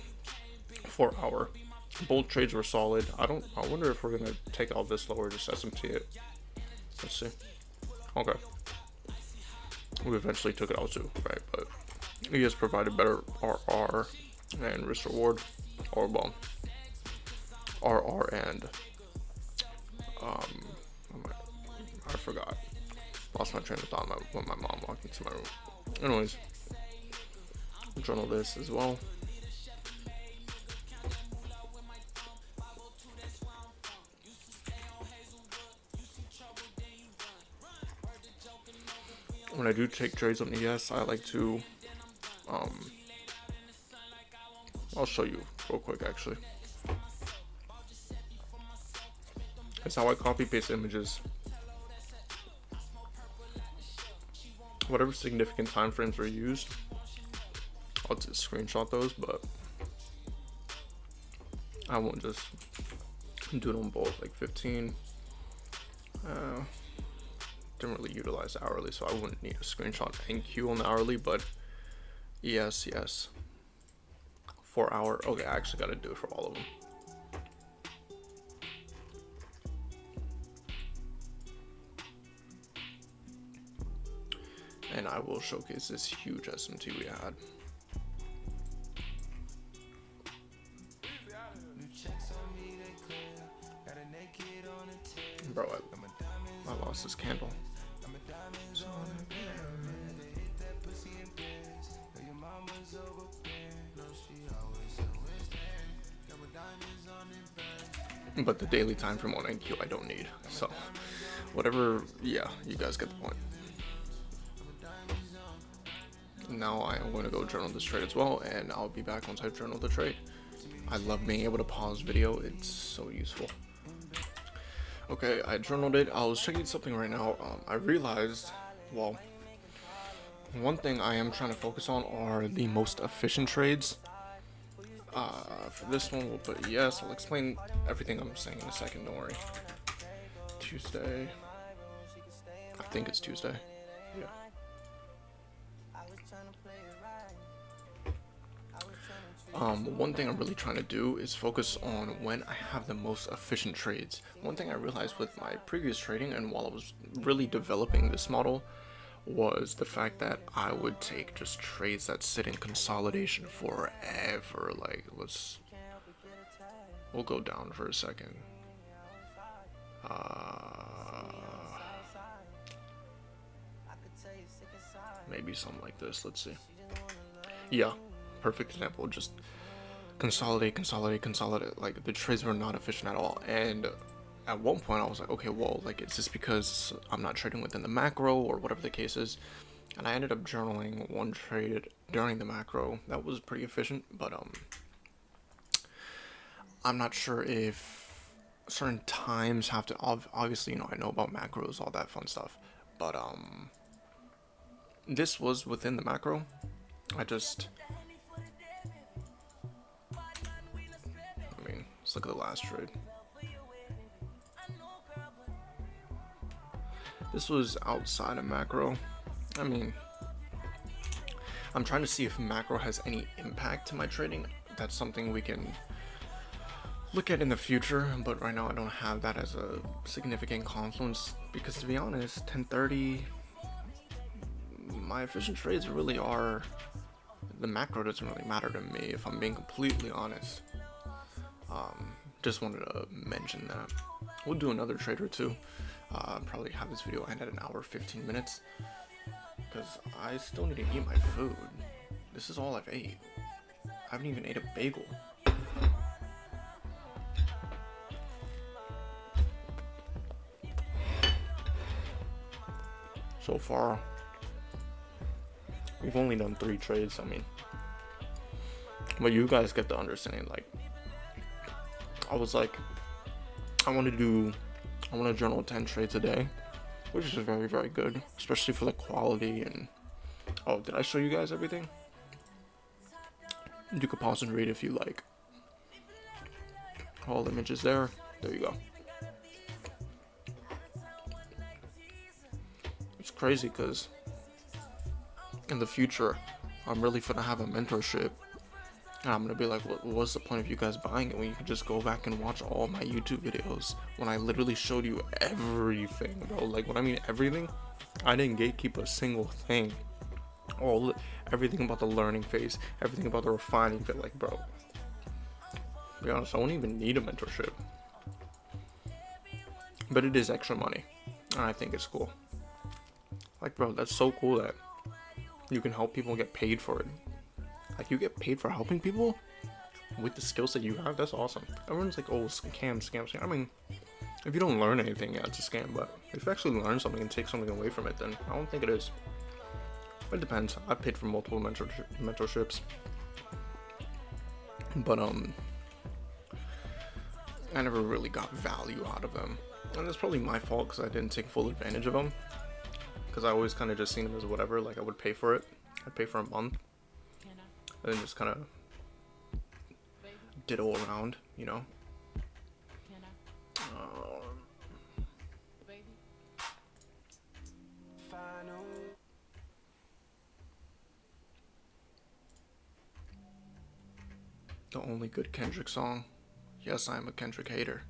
4 hour. Both trades were solid. I wonder if we're gonna take out this lower, just SMT it. Let's see. Okay, we eventually took it out too, right? But he has provided better RR and risk reward, or well, RR and I forgot. Lost my train of thought when my mom walked into my room. Anyways, journal this as well. When I do take trades on ES, I like to, I'll show you real quick actually. That's how I copy paste images. Whatever significant time frames were used, I'll just screenshot those, but I won't just do it on both. Like 15. Didn't really utilize the hourly, so I wouldn't need a screenshot NQ on the hourly, but yes. 4 hour. Okay, I actually got to do it for all of them. And I will showcase this huge SMT we had. Bro, I lost this candle. But the daily time frame on NQ I don't need. So, whatever, yeah, you guys get the point. Now I am going to go journal this trade as well, and I'll be back once I've journaled the trade. I love being able to pause video, it's so useful. Okay, I journaled it. I was checking something right now. I realized, well, one thing I am trying to focus on are the most efficient trades. For this one, we'll put yes. I'll explain everything I'm saying in a second, don't worry. Tuesday. I think it's Tuesday. Yeah. One thing I'm really trying to do is focus on when I have the most efficient trades. One thing I realized with my previous trading and while I was really developing this model was the fact that I would take just trades that sit in consolidation forever. Like, we'll go down for a second. Maybe something like this. Let's see. Yeah, perfect example. Just consolidate. Like, the trades were not efficient at all. And at one point I was like, okay, well, like, is this because I'm not trading within the macro or whatever the case is? And I ended up journaling one trade during the macro that was pretty efficient, but I'm not sure if certain times have to obviously, I know about macros, all that fun stuff, but this was within the macro. Let's look at the last trade. This was outside of macro. I mean, I'm trying to see if macro has any impact to my trading. That's something we can look at in the future, but right now I don't have that as a significant confluence, because to be honest, 1030, my efficient trades really are, the macro doesn't really matter to me, if I'm being completely honest. Just wanted to mention that. We'll do another trade or two. Probably have this video end at an hour 15 minutes, because I still need to eat my food. This is all I've ate. I haven't even ate a bagel. So far, we've only done 3 trades. I mean, but you guys get the understanding. Like, I was like, I want to journal 10 trades a day, which is very, very good, especially for the quality. And oh, did I show you guys everything? You could pause and read if you like. All images there. There you go. It's crazy because in the future, I'm really gonna have a mentorship. And I'm gonna be like, what's the point of you guys buying it when you can just go back and watch all my YouTube videos when I literally showed you everything, bro? Like, when I mean everything, I didn't gatekeep a single thing. Everything about the learning phase, everything about the refining phase. Like, bro, to be honest, I don't even need a mentorship. But it is extra money, and I think it's cool. Like, bro, that's so cool that you can help people get paid for it. Like, you get paid for helping people with the skills that you have. That's awesome. Everyone's like, oh, scam. I mean, if you don't learn anything, yeah, it's a scam. But if you actually learn something and take something away from it, then I don't think it is. It depends. I've paid for multiple mentorships. But, I never really got value out of them. And that's probably my fault, because I didn't take full advantage of them. Because I always kind of just seen them as whatever. Like, I would pay for it. I'd pay for a month. And then just kind of diddle around, you know? The only good Kendrick song. Yes, I am a Kendrick hater.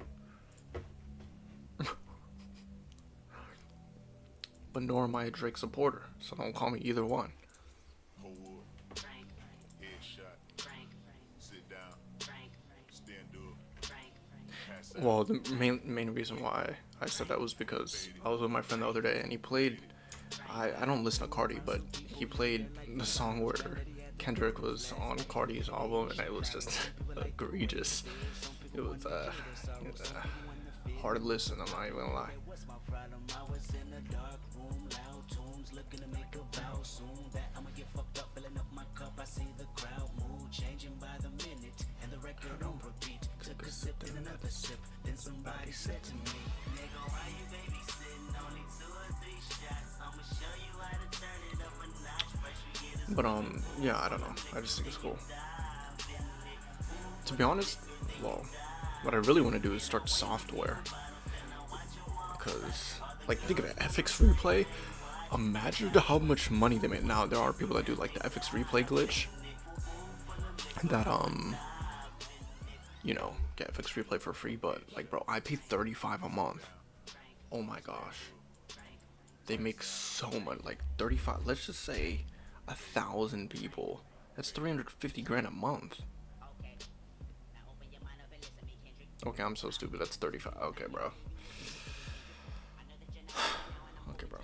But nor am I a Drake supporter, so don't call me either one. Well, the main reason why I said that was because I was with my friend the other day, and he played, I don't listen to Cardi, but he played the song where Kendrick was on Cardi's album, and it was just egregious. It was hard to listen, I'm not even gonna lie. Somebody said to me, nigga, why you babysitting? Only 2 or 3 shots. I'ma show you how to turn it up a notch. First you get. But yeah, I don't know. I just think it's cool. To be honest, well, what I really want to do is start software. Because, like, think of it, FX Replay. Imagine how much money they make. Now, there are people that do, like, the FX Replay glitch. That, you know, get FX Replay for free, but, like, bro, I pay $35 a month. Oh my gosh. They make so much, like, 35, let's just say 1,000 people. That's 350 grand a month. Okay, I'm so stupid. That's 35. Okay, bro. Okay, bro.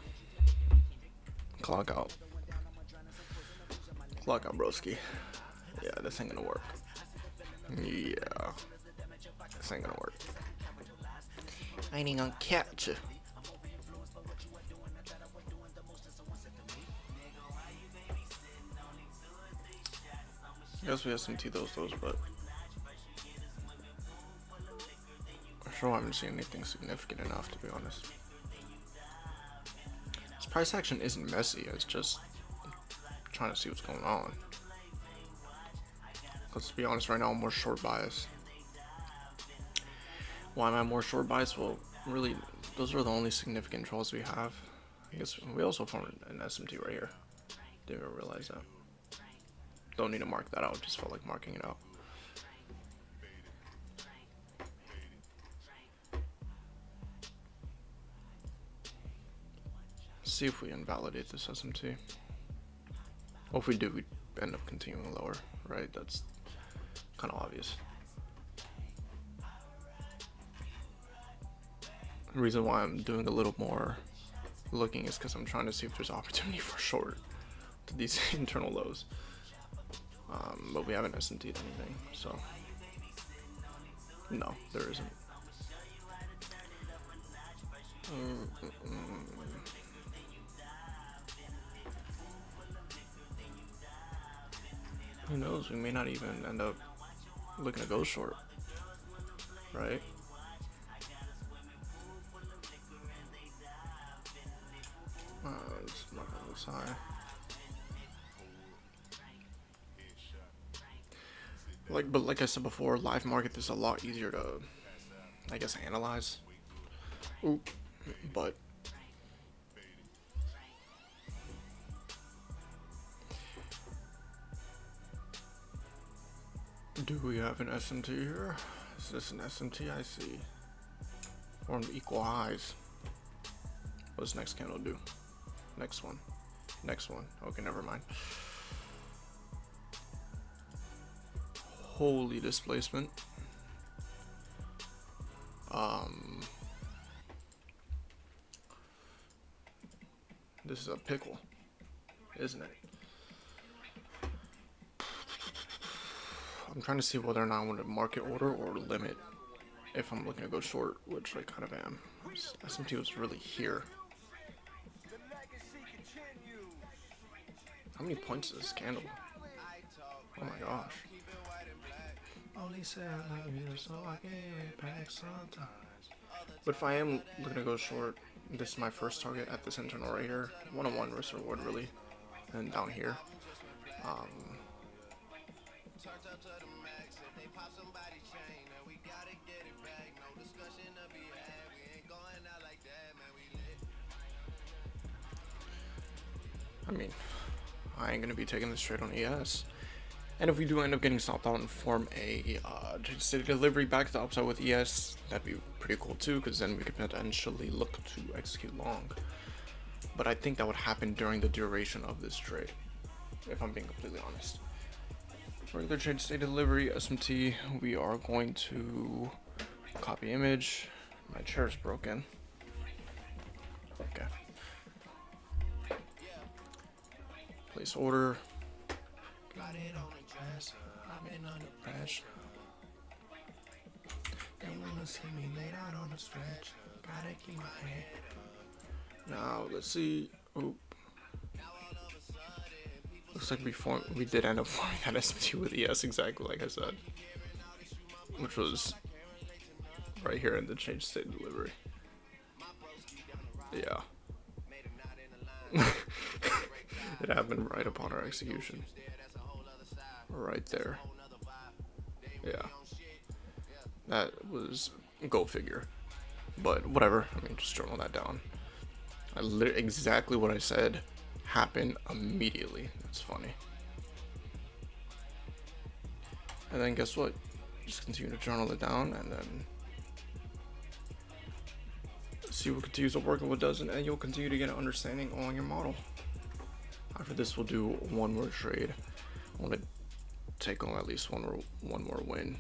Clock out. Clock out, broski. Yeah, this ain't gonna work. Yeah. This ain't gonna work. I ain't gonna catch you. I guess we have some Tito's, but sure I haven't seen anything significant enough, to be honest. This price action isn't messy, it's just trying to see what's going on. Let's be honest, right now I'm more short bias. Why am I more short bias? Well, really, those are the only significant draws we have. I guess we also formed an SMT right here. Didn't even realize that. Don't need to mark that out, just felt like marking it out. See if we invalidate this SMT. Well, if we do, we end up continuing lower, right? That's kind of obvious. The reason why I'm doing a little more looking is because I'm trying to see if there's opportunity for short to these internal lows. But we haven't SMT'd anything, so no, there isn't. Who knows? We may not even end up looking to go short, right? It's not gonna look high. But like I said before, live market is a lot easier to, I guess, analyze. Oop, but do we have an SMT here? Is this an SMT? I see. Formed equal highs. What does next candle do? Next one. Next one. Okay, never mind. Holy displacement. This is a pickle, isn't it? I'm trying to see whether or not I want to market order or limit if I'm looking to go short, which I kind of am. SMT was really here. How many points is this candle? Oh my gosh. Only said I love you, so I gave it back sometimes. But if I am looking to go short, this is my first target at this internal right here. 1-on-1 risk reward, really. And down here. I mean, I ain't gonna be taking this trade on ES. And if we do end up getting stopped out and form a steady delivery back to the upside with ES, that'd be pretty cool too, because then we could potentially look to execute long. But I think that would happen during the duration of this trade, if I'm being completely honest. Regular trade steady delivery, SMT, we are going to copy image. My chair is broken. Okay. Place order. Got it on the dress. I've been under pressure. They wanna see me laid out on the stretch. Gotta keep my head up. Now let's see. Oop. Looks like we did end up forming that SMT with ES exactly like I said, which was right here in the change state delivery. Yeah. It happened right upon our execution. Right there. Yeah. That was go figure. But whatever. I mean, just journal that down. Exactly what I said happened immediately. That's funny. And then guess what? Just continue to journal it down and then see what continues to work and what doesn't, and you'll continue to get an understanding on your model. After this, we'll do one more trade. I want to take on at least one more win.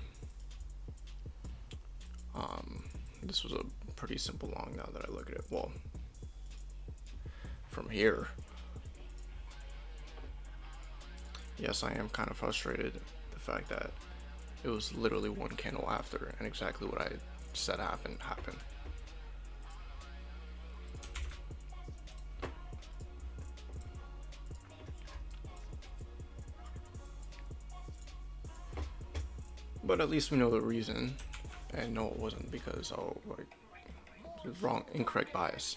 This was a pretty simple long now that I look at it. Well, from here, yes, I am kind of frustrated the fact that it was literally one candle after, and exactly what I said happened. But at least we know the reason. And no, it wasn't because like it was wrong, incorrect bias.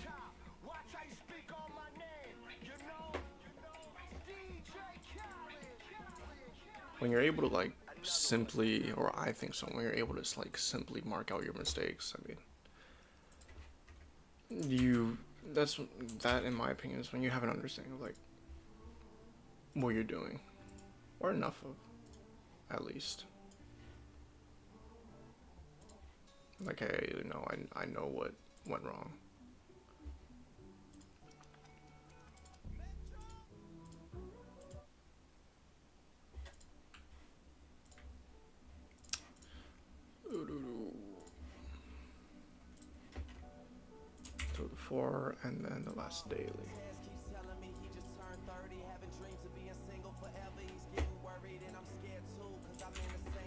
When you're able to like simply, or I think so, when you're able to like simply mark out your mistakes, I mean, that's that in my opinion is when you have an understanding of like what you're doing, or enough of, at least. Like, hey, I know what went wrong. To the 4, and then the last daily.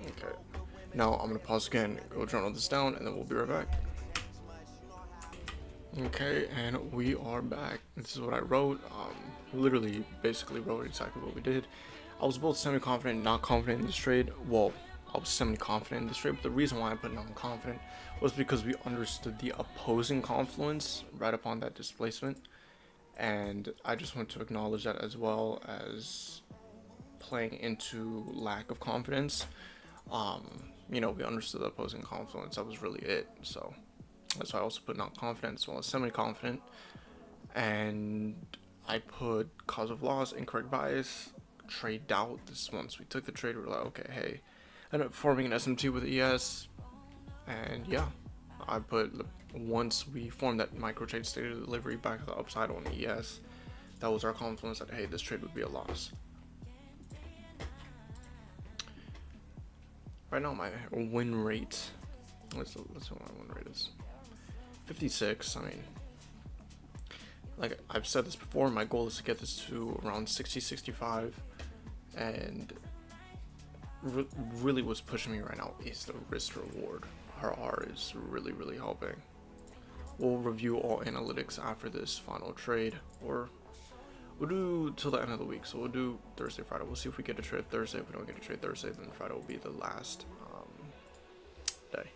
Okay. Now I'm gonna pause again, go journal this down, and then we'll be right back. Okay, and we are back. This is what I wrote. Literally, basically wrote exactly what we did. I was both semi-confident and not confident in this trade. Well, I was semi-confident in this trade, but the reason why I put non-confident was because we understood the opposing confluence right upon that displacement. And I just want to acknowledge that, as well as playing into lack of confidence. We understood the opposing confluence. That was really it. So that's why I also put not confident as well as semi-confident. And I put cause of loss, incorrect bias, trade doubt. This once we took the trade, we were like, okay, hey, ended up forming an SMT with ES. And yeah, I put, once we formed that micro trade state of delivery back to the upside on ES, that was our confluence that, hey, this trade would be a loss. Right now, my win rate, let's see what my win rate is. 56. I mean, like I've said this before, my goal is to get this to around 60, 65, and really what's pushing me right now is the risk reward. RR is really, really helping. We'll review all analytics after this final trade, or we'll do till the end of the week. So we'll do Thursday, Friday. We'll see if we get a trade Thursday. If we don't get a trade Thursday, then Friday will be the last day.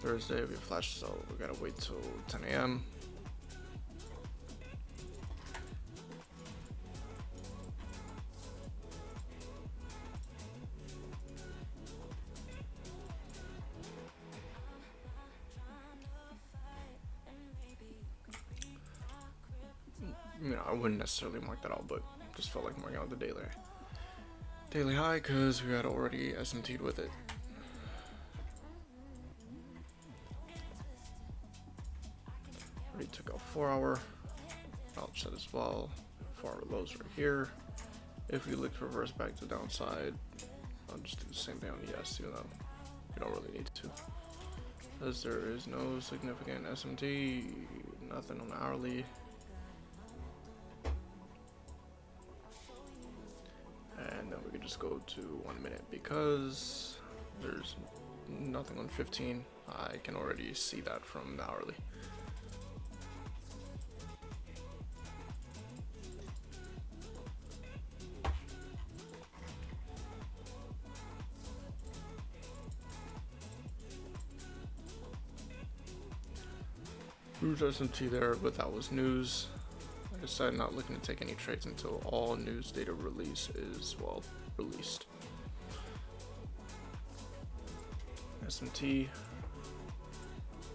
Thursday we have flash, so we gotta wait till 10 a.m. I wouldn't necessarily mark that out, but just felt like marking out the daily high because we had already SMT'd with it. Already took out 4 hour. I'll set as well. 4 hour lows right here. If we look to reverse back to the downside, I'll just do the same thing on the ES, even though you don't really need to, as there is no significant SMT, nothing on the hourly. And then we can just go to 1 minute because there's nothing on 15. I can already see that from the hourly. Huge SMT there, but that was news. Like I said, not looking to take any trades until all news data release is, well, released. SMT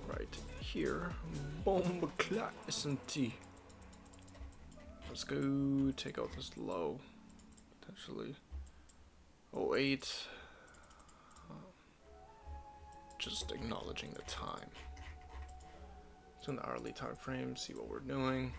right here. Bomb clat SMT. Let's go take out this low. Potentially 08. Just acknowledging the time. So in the hourly time frame, see what we're doing.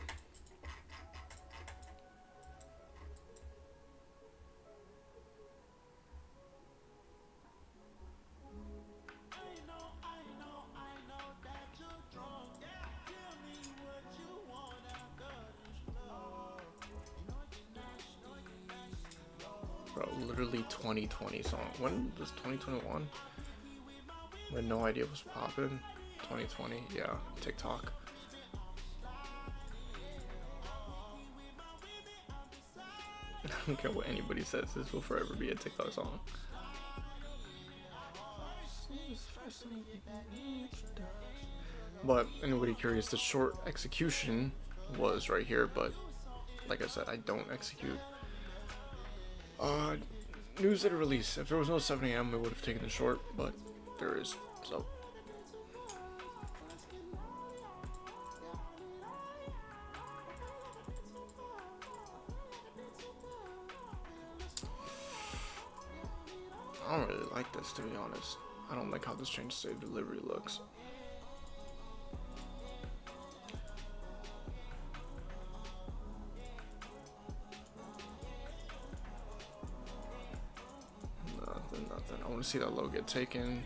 Bro, literally 2020 song. When was 2021? I had no idea what was popping. 2020, yeah, TikTok. I don't care what anybody says, this will forever be a TikTok song. But anybody curious, the short execution was right here, but like I said, I don't execute. News at a release. If there was no 7 a.m., we would have taken the short, but there is, so. I don't really like this, to be honest. I don't like how this change state delivery looks. Nothing. I want to see that low get taken.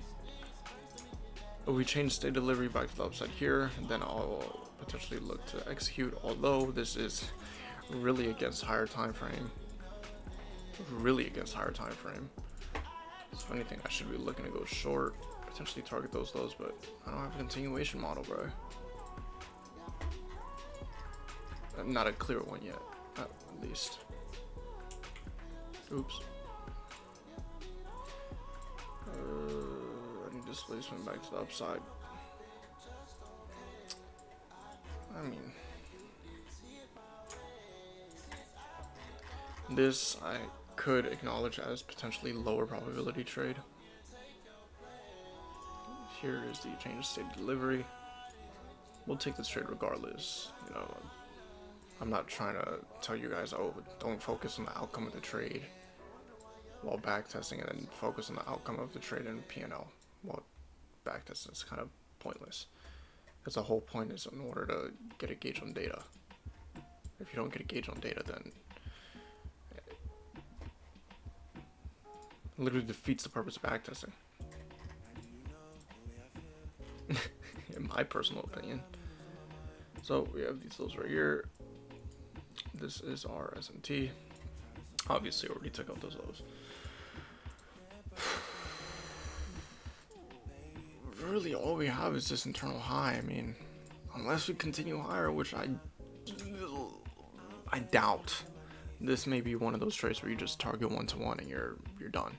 If we change state delivery back to the upside here, then I'll potentially look to execute, although this is really against higher time frame. Really against higher time frame. So if anything, I should be looking to go short, potentially target those lows, but I don't have a continuation model, bro. Not a clear one yet, at least. Oops. I need displacement back to the upside. I mean, this I could acknowledge as potentially lower probability trade. Here is the change state delivery. We'll take this trade regardless. You know, I'm not trying to tell you guys, oh, don't focus on the outcome of the trade while backtesting, and then focus on the outcome of the trade in P&L. Well, backtesting is kind of pointless. That's the whole point, is in order to get a gauge on data. If you don't get a gauge on data, then it literally defeats the purpose of backtesting. In my personal opinion. So we have these lows right here. This is our SMT. Obviously already took out those lows. Really all we have is this internal high. I mean, unless we continue higher, which I doubt. This may be one of those trades where you just target 1-to-1 and you're done.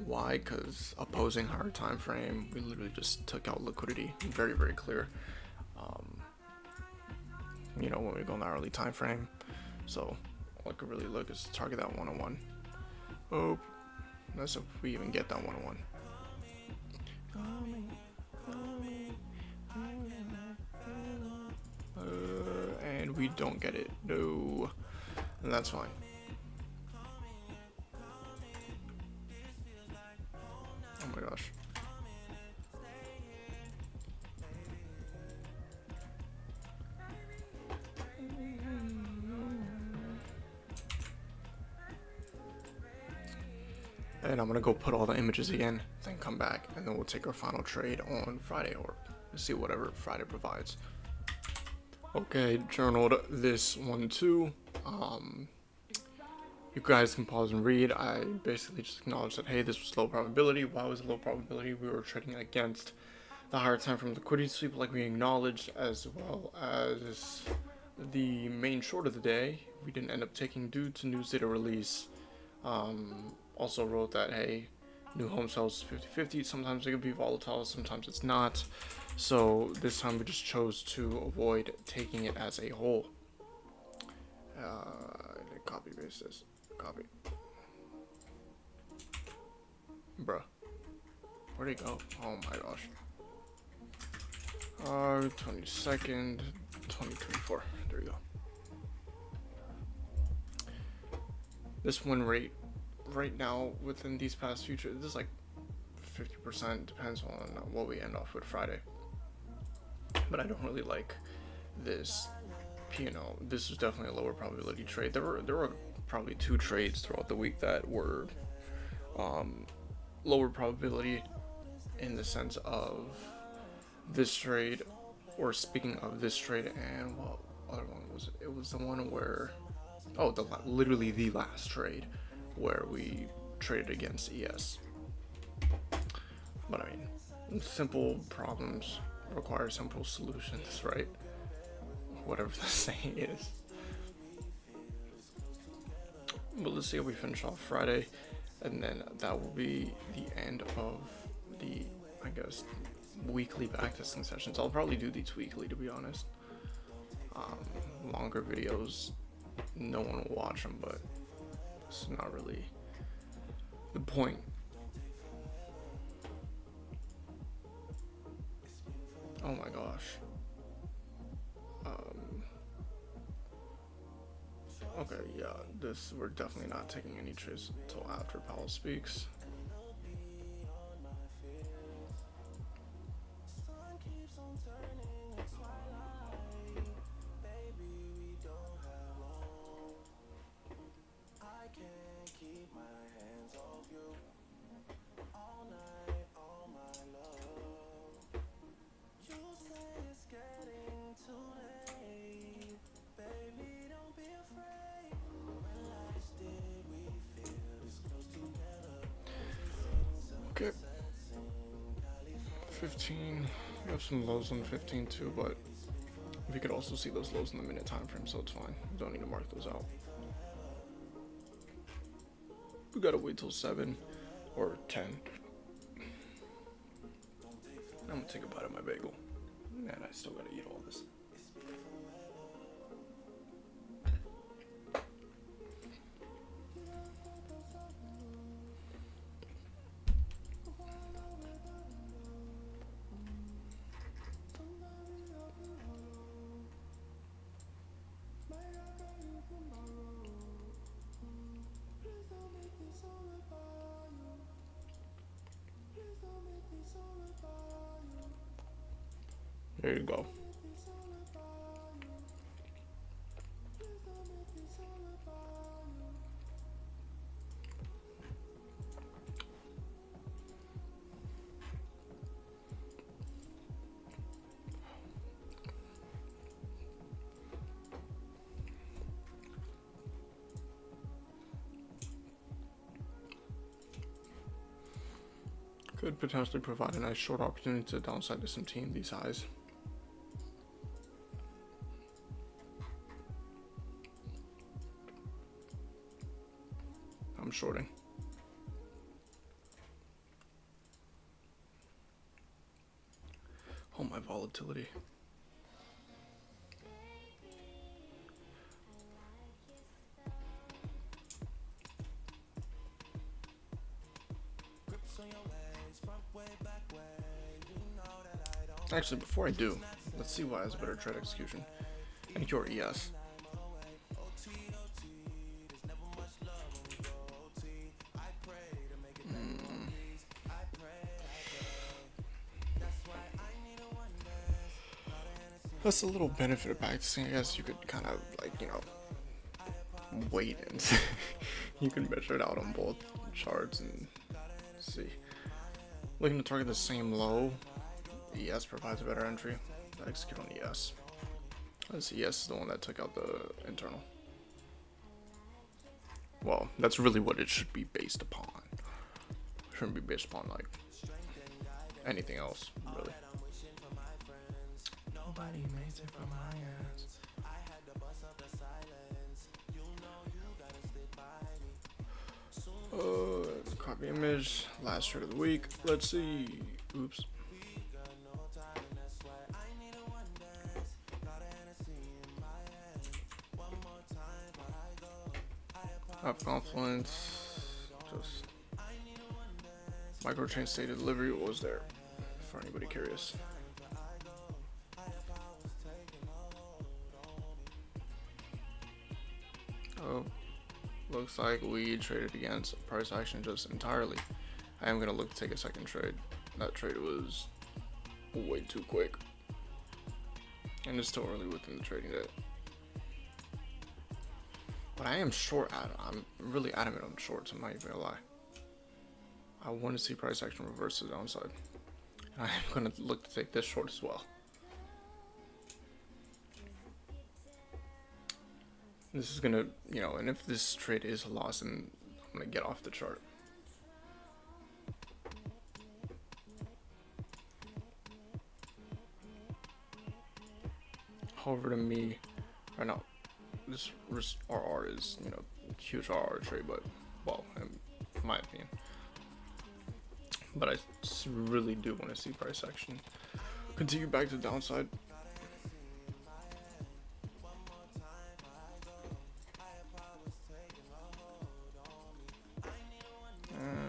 Why? Because opposing higher time frame, we literally just took out liquidity. Very, very clear. You know, when we go in the early time frame. So all I could really look is target that 1-on-1. Oh, that's if we even get that 1-on-1. And we don't get it. No. And that's fine. Oh my gosh. And I'm gonna go put all the images again, then come back, and then we'll take our final trade on Friday, or see whatever Friday provides. Okay, journaled this one too. You guys can pause and read. I basically just acknowledged that, hey, this was low probability. Why was it low probability? We were trading against the higher time from liquidity sweep, like we acknowledged, as well as the main short of the day. We didn't end up taking due to news data release. Also wrote that, hey, new home sales 50-50. Sometimes it can be volatile, sometimes it's not. So this time we just chose to avoid taking it as a whole. Copy paste this. Copy. Bruh. Where'd it go? Oh my gosh. 22nd, 2024. There we go. This win rate right now within these past futures, this is like 50%, depends on what we end off with Friday. But I don't really like this P&L. This was definitely a lower probability trade. There were probably 2 trades throughout the week that were lower probability, in the sense of this trade, or speaking of this trade, and what other one was it? It was the one where, oh, literally the last trade where we traded against ES. But I mean, simple problems require simple solutions, right? Whatever the saying is. But let's see how we finish off Friday. And then that will be the end of the, I guess, weekly backtesting sessions. I'll probably do these weekly, to be honest. Longer videos, no one will watch them, but it's not really the point. Oh my gosh. Okay, yeah, we're definitely not taking any trades until after Powell speaks. Okay. 15. We have some lows on 15 too, but we could also see those lows in the minute time frame, so it's fine. We don't need to mark those out. We gotta wait till 7 or 10. I'm gonna take a bite of my bagel. Man, I still gotta eat all this. There you go. Could potentially provide a nice short opportunity to downside to some team these highs. I'm shorting. Oh, my volatility. Actually, before I do, let's see why has better trade execution. And your ES. That's a little benefit of backtesting. I guess you could kind of wait and you can measure it out on both charts and see. Looking to target the same low, ES provides a better entry. Execute on ES. This ES is the one that took out the internal. Well, that's really what it should be based upon. It shouldn't be based upon anything else, really. Nobody makes it from my ass. Copy image, last trade of the week. Let's see. Oops. Have confluence. Just microchain stated delivery. What was there? For anybody curious. Oh, looks like we traded against price action just entirely. I am gonna look to take a second trade. That trade was way too quick, and it's still early within the trading day. But I am short. I'm really adamant on shorts. I'm not even gonna lie. I want to see price action reverse to the downside. And I am gonna look to take this short as well. This is gonna, and if this trade is a loss, then I'm gonna get off the chart. However, to me, right now, this RR is, huge RR trade, but, well, in my opinion. But I really do want to see price action continue back to the downside.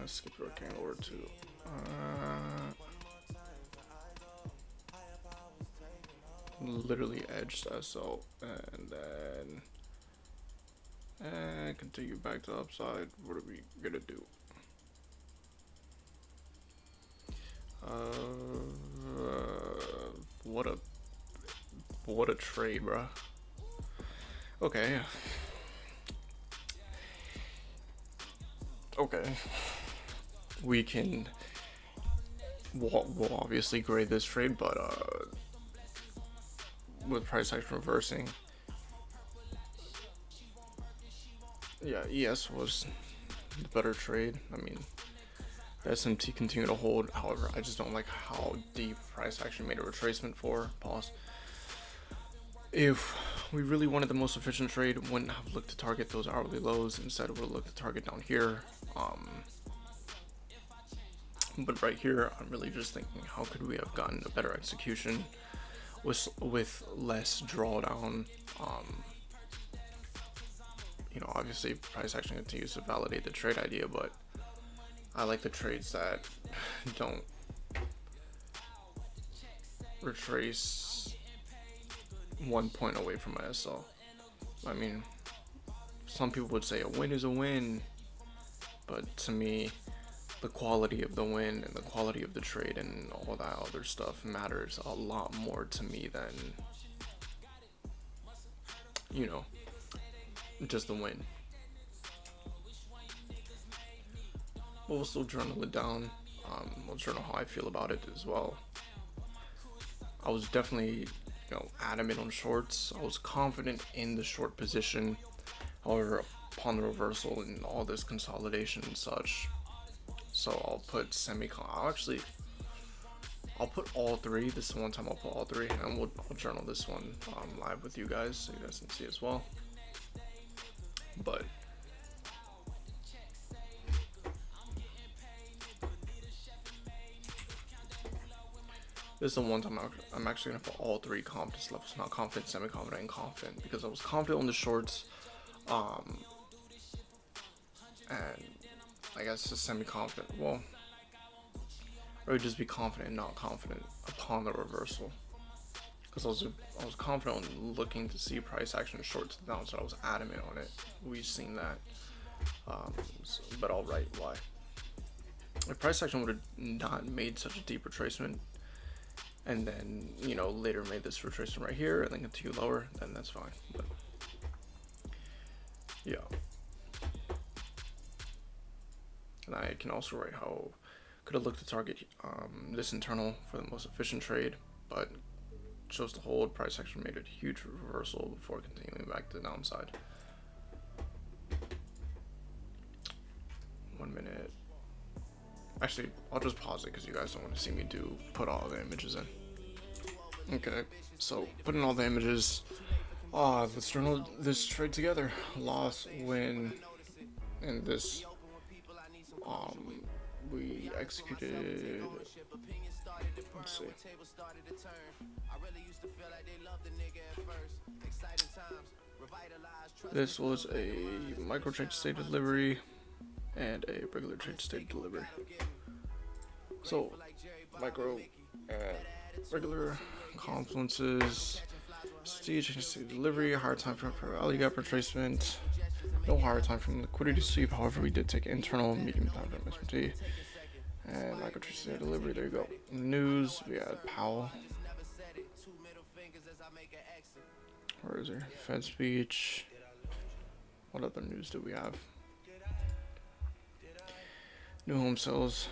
Skip your came over to literally edged SL, and then continue back to upside. What are we gonna do? What a trade, bruh. Okay. We can. We'll obviously grade this trade, but with price action reversing, yeah, ES was the better trade. I mean, SMT continued to hold. However, I just don't like how deep price action made a retracement for. Pause. If we really wanted the most efficient trade, wouldn't have looked to target those hourly lows. Instead, would look to target down here. But right here, I'm really just thinking, how could we have gotten a better execution with less drawdown? You know, obviously, price action continues to validate the trade idea, but I like the trades that don't retrace 1 point away from my SL. I mean, some people would say a win is a win, but to me, the quality of the win and the quality of the trade and all that other stuff matters a lot more to me than, you know, just the win. But we'll still journal it down. We'll journal how I feel about it as well. I was definitely, adamant on shorts. I was confident in the short position. However, upon the reversal and all this consolidation and such, so I'll put I'll put all three. This one time I'll put all three, and I'll journal this one live with you guys, so you guys can see as well. But this is the one time I'm actually gonna put all three confidence levels: not confident, semi-confident, and confident, because I was confident on the shorts, and I guess the semi-confident. Well, or just be confident and not confident upon the reversal, because I was confident on looking to see price action short to the downside. I was adamant on it. We've seen that, but I'll write why. If price action would have not made such a deep retracement, and then later made this retracement right here and then continue lower, then that's fine. But yeah, and I can also write how could have looked to target this internal for the most efficient trade, but chose to hold. Price action made a huge reversal before continuing back to the downside. 1 minute. Actually, I'll just pause it because you guys don't want to see me put all the images in. Okay, so putting all the images. Let's journal this trade together. Loss, win, and this. We executed. Let's see. This was a micro trade state delivery and a regular trade state delivery. So, micro and regular confluences, stage state delivery, higher time frame for value gap retracement, no higher time frame liquidity sweep. However, we did take internal medium time frame SMT and micro trade state delivery. There you go. News, we had Powell. Where is there? Fed speech. What other news do we have? New home sales.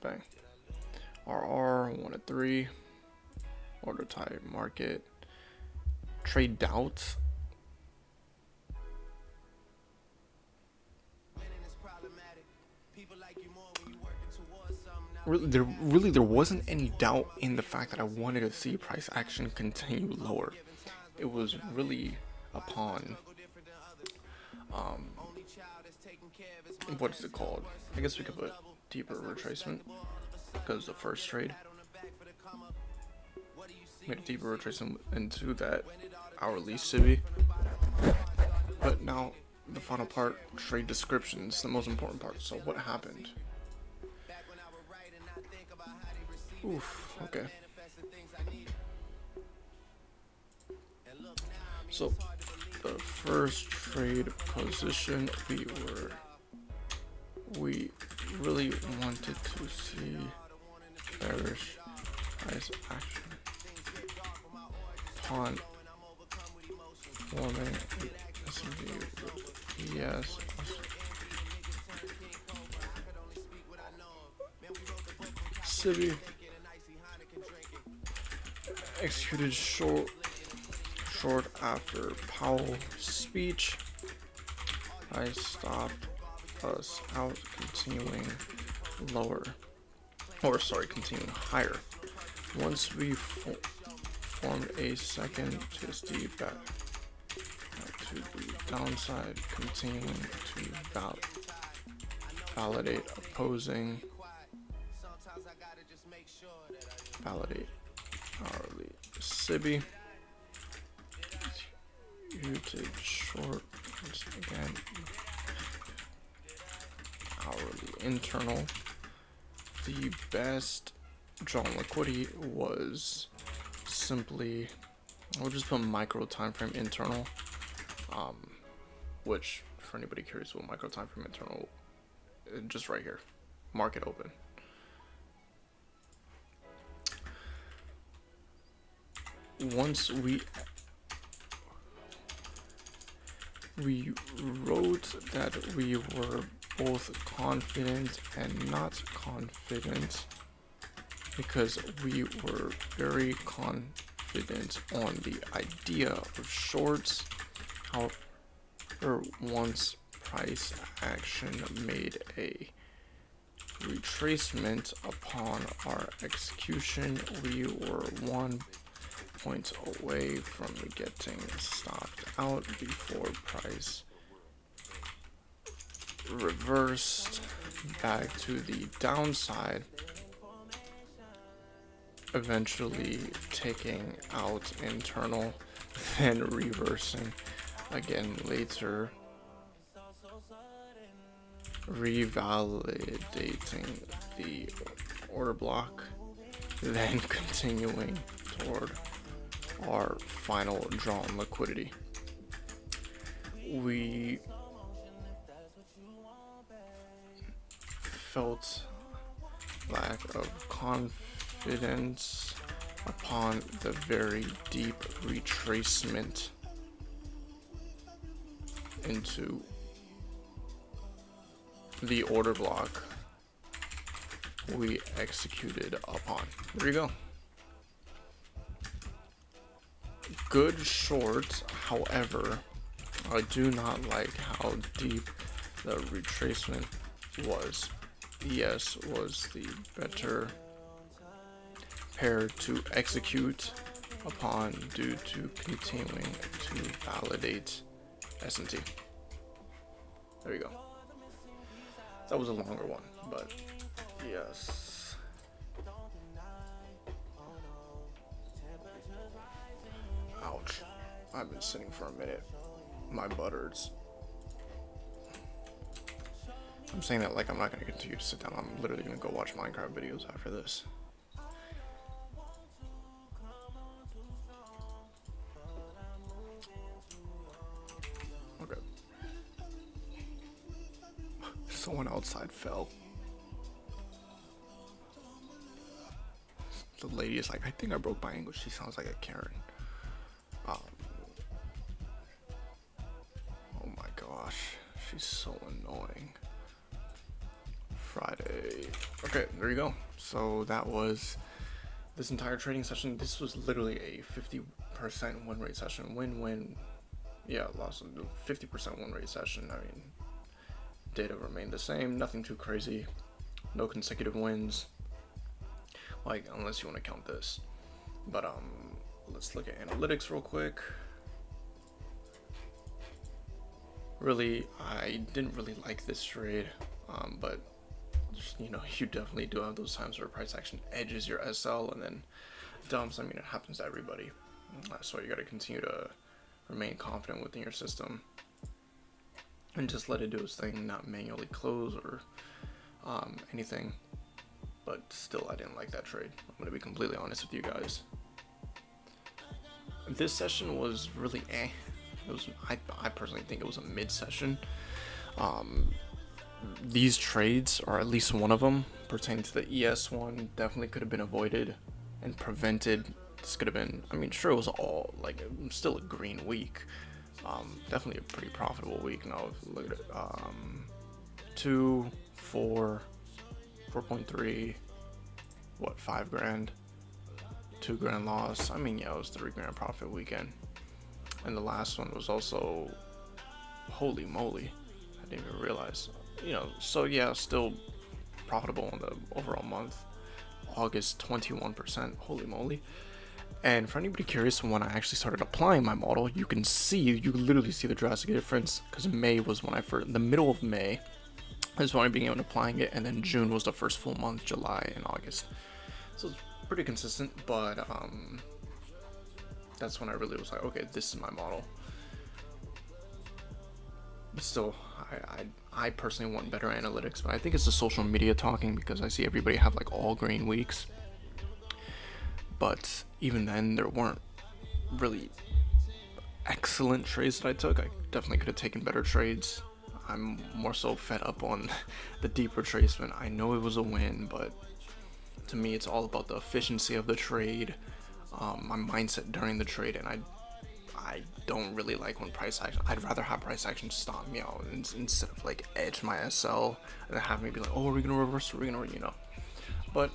Bang. RR 1 at 3. Order type market. Trade doubts. There wasn't any doubt in the fact that I wanted to see price action continue lower. It was really upon what is it called? I guess we could put deeper retracement because the first trade made a deeper retracement into that hourly civvy. But now the final part, trade descriptions, the most important part. So what happened? Oof, okay. So the first trade position we really wanted to see bearish price action upon forming S&P with ES civvy executed short after Powell's speech. I stopped us out continuing lower, or sorry, continuing higher. Once we formed a second TSD back to the downside, continuing to validate opposing, validate hourly civvy. Muted short once again, hourly internal. The best drawn liquidity was simply, I'll just put micro time frame internal, which for anybody curious what micro time frame internal, just right here, market open. Once we wrote that we were both confident and not confident because we were very confident on the idea of shorts. However, once price action made a retracement upon our execution, we were 1 point away from getting stopped out before price reversed back to the downside, eventually taking out internal, then reversing again later, revalidating the order block, then continuing toward our final drawn liquidity. We felt lack of confidence upon the very deep retracement into the order block we executed upon. There you go. Good short, however, I do not like how deep the retracement was. ES was the better pair to execute upon due to continuing to validate S&T. There you go. That was a longer one, but yes. Ouch. I've been sitting for a minute. My butt hurts. I'm saying that like I'm not going to continue to sit down. I'm literally going to go watch Minecraft videos after this. Okay. Someone outside fell. The lady is like, I think I broke my ankle. She sounds like a Karen. Oh my gosh. She's so annoying. Friday. Okay, there you go. So that was this entire trading session. This was literally a 50% win rate session. Win-win. Yeah, lost 50% win rate session. I mean, data remained the same. Nothing too crazy. No consecutive wins. Like, unless you want to count this. But let's look at analytics real quick. really, I didn't really like this trade, but you know, you definitely do have those times where price action edges your SL and then dumps. I mean, it happens to everybody. That's why you got to continue to remain confident within your system and just let it do its thing, not manually close or anything. But still, I didn't like that trade. I'm going to be completely honest with you guys. This session was really eh. It was, I personally think it was a mid session. These trades, or at least one of them, pertaining to the ES one, definitely could have been avoided and prevented. This could have been, I mean, sure, it was all, like, still a green week. Definitely a pretty profitable week. Now, look at it. 2, 4, 4.3, what, 5 grand, 2 grand loss. I mean, yeah, it was 3 grand profit weekend. And the last one was also, holy moly, I didn't even realize. You know, so yeah, still profitable in the overall month. August, 21%, holy moly. And for anybody curious, when I actually started applying my model, you can see, you literally see the drastic difference, because May was when I first, the middle of May is when I began applying it, and then June was the first full month, July and August. So it's pretty consistent, but that's when I really was like, okay, this is my model. But still, I personally want better analytics, but I think it's the social media talking, because I see everybody have like all green weeks. But even then, there weren't really excellent trades that I took. I definitely could have taken better trades. I'm more so fed up on the deep retracement. I know it was a win, but to me, it's all about the efficiency of the trade, my mindset during the trade, and I don't really like when price action. I'd rather have price action stop me out instead of like edge my SL and then have me be like, oh, are we gonna reverse? Are we gonna, you know? But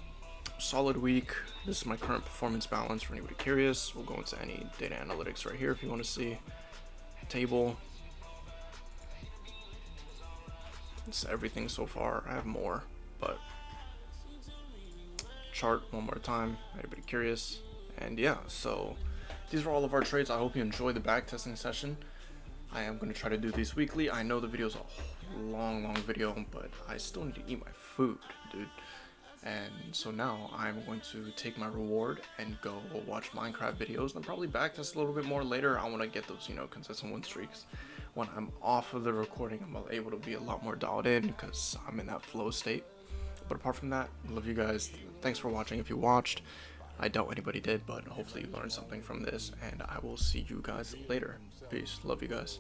solid week. This is my current performance balance for anybody curious. We'll go into any data analytics right here if you want to see. Table. It's everything so far. I have more, but chart one more time. Anybody curious? And yeah, so these are all of our trades. I hope you enjoyed the backtesting session. I am going to try to do these weekly. I know the video is a long video, but I still need to eat my food, dude. And so now I'm going to take my reward and go watch Minecraft videos and probably backtest a little bit more later. I want to get those, you know, consistent win streaks. When I'm off of the recording, I'm able to be a lot more dialed in because I'm in that flow state. But apart from that, I love you guys. Thanks for watching if you watched. I doubt anybody did, but hopefully you learned something from this, and I will see you guys later. Peace. Love you guys.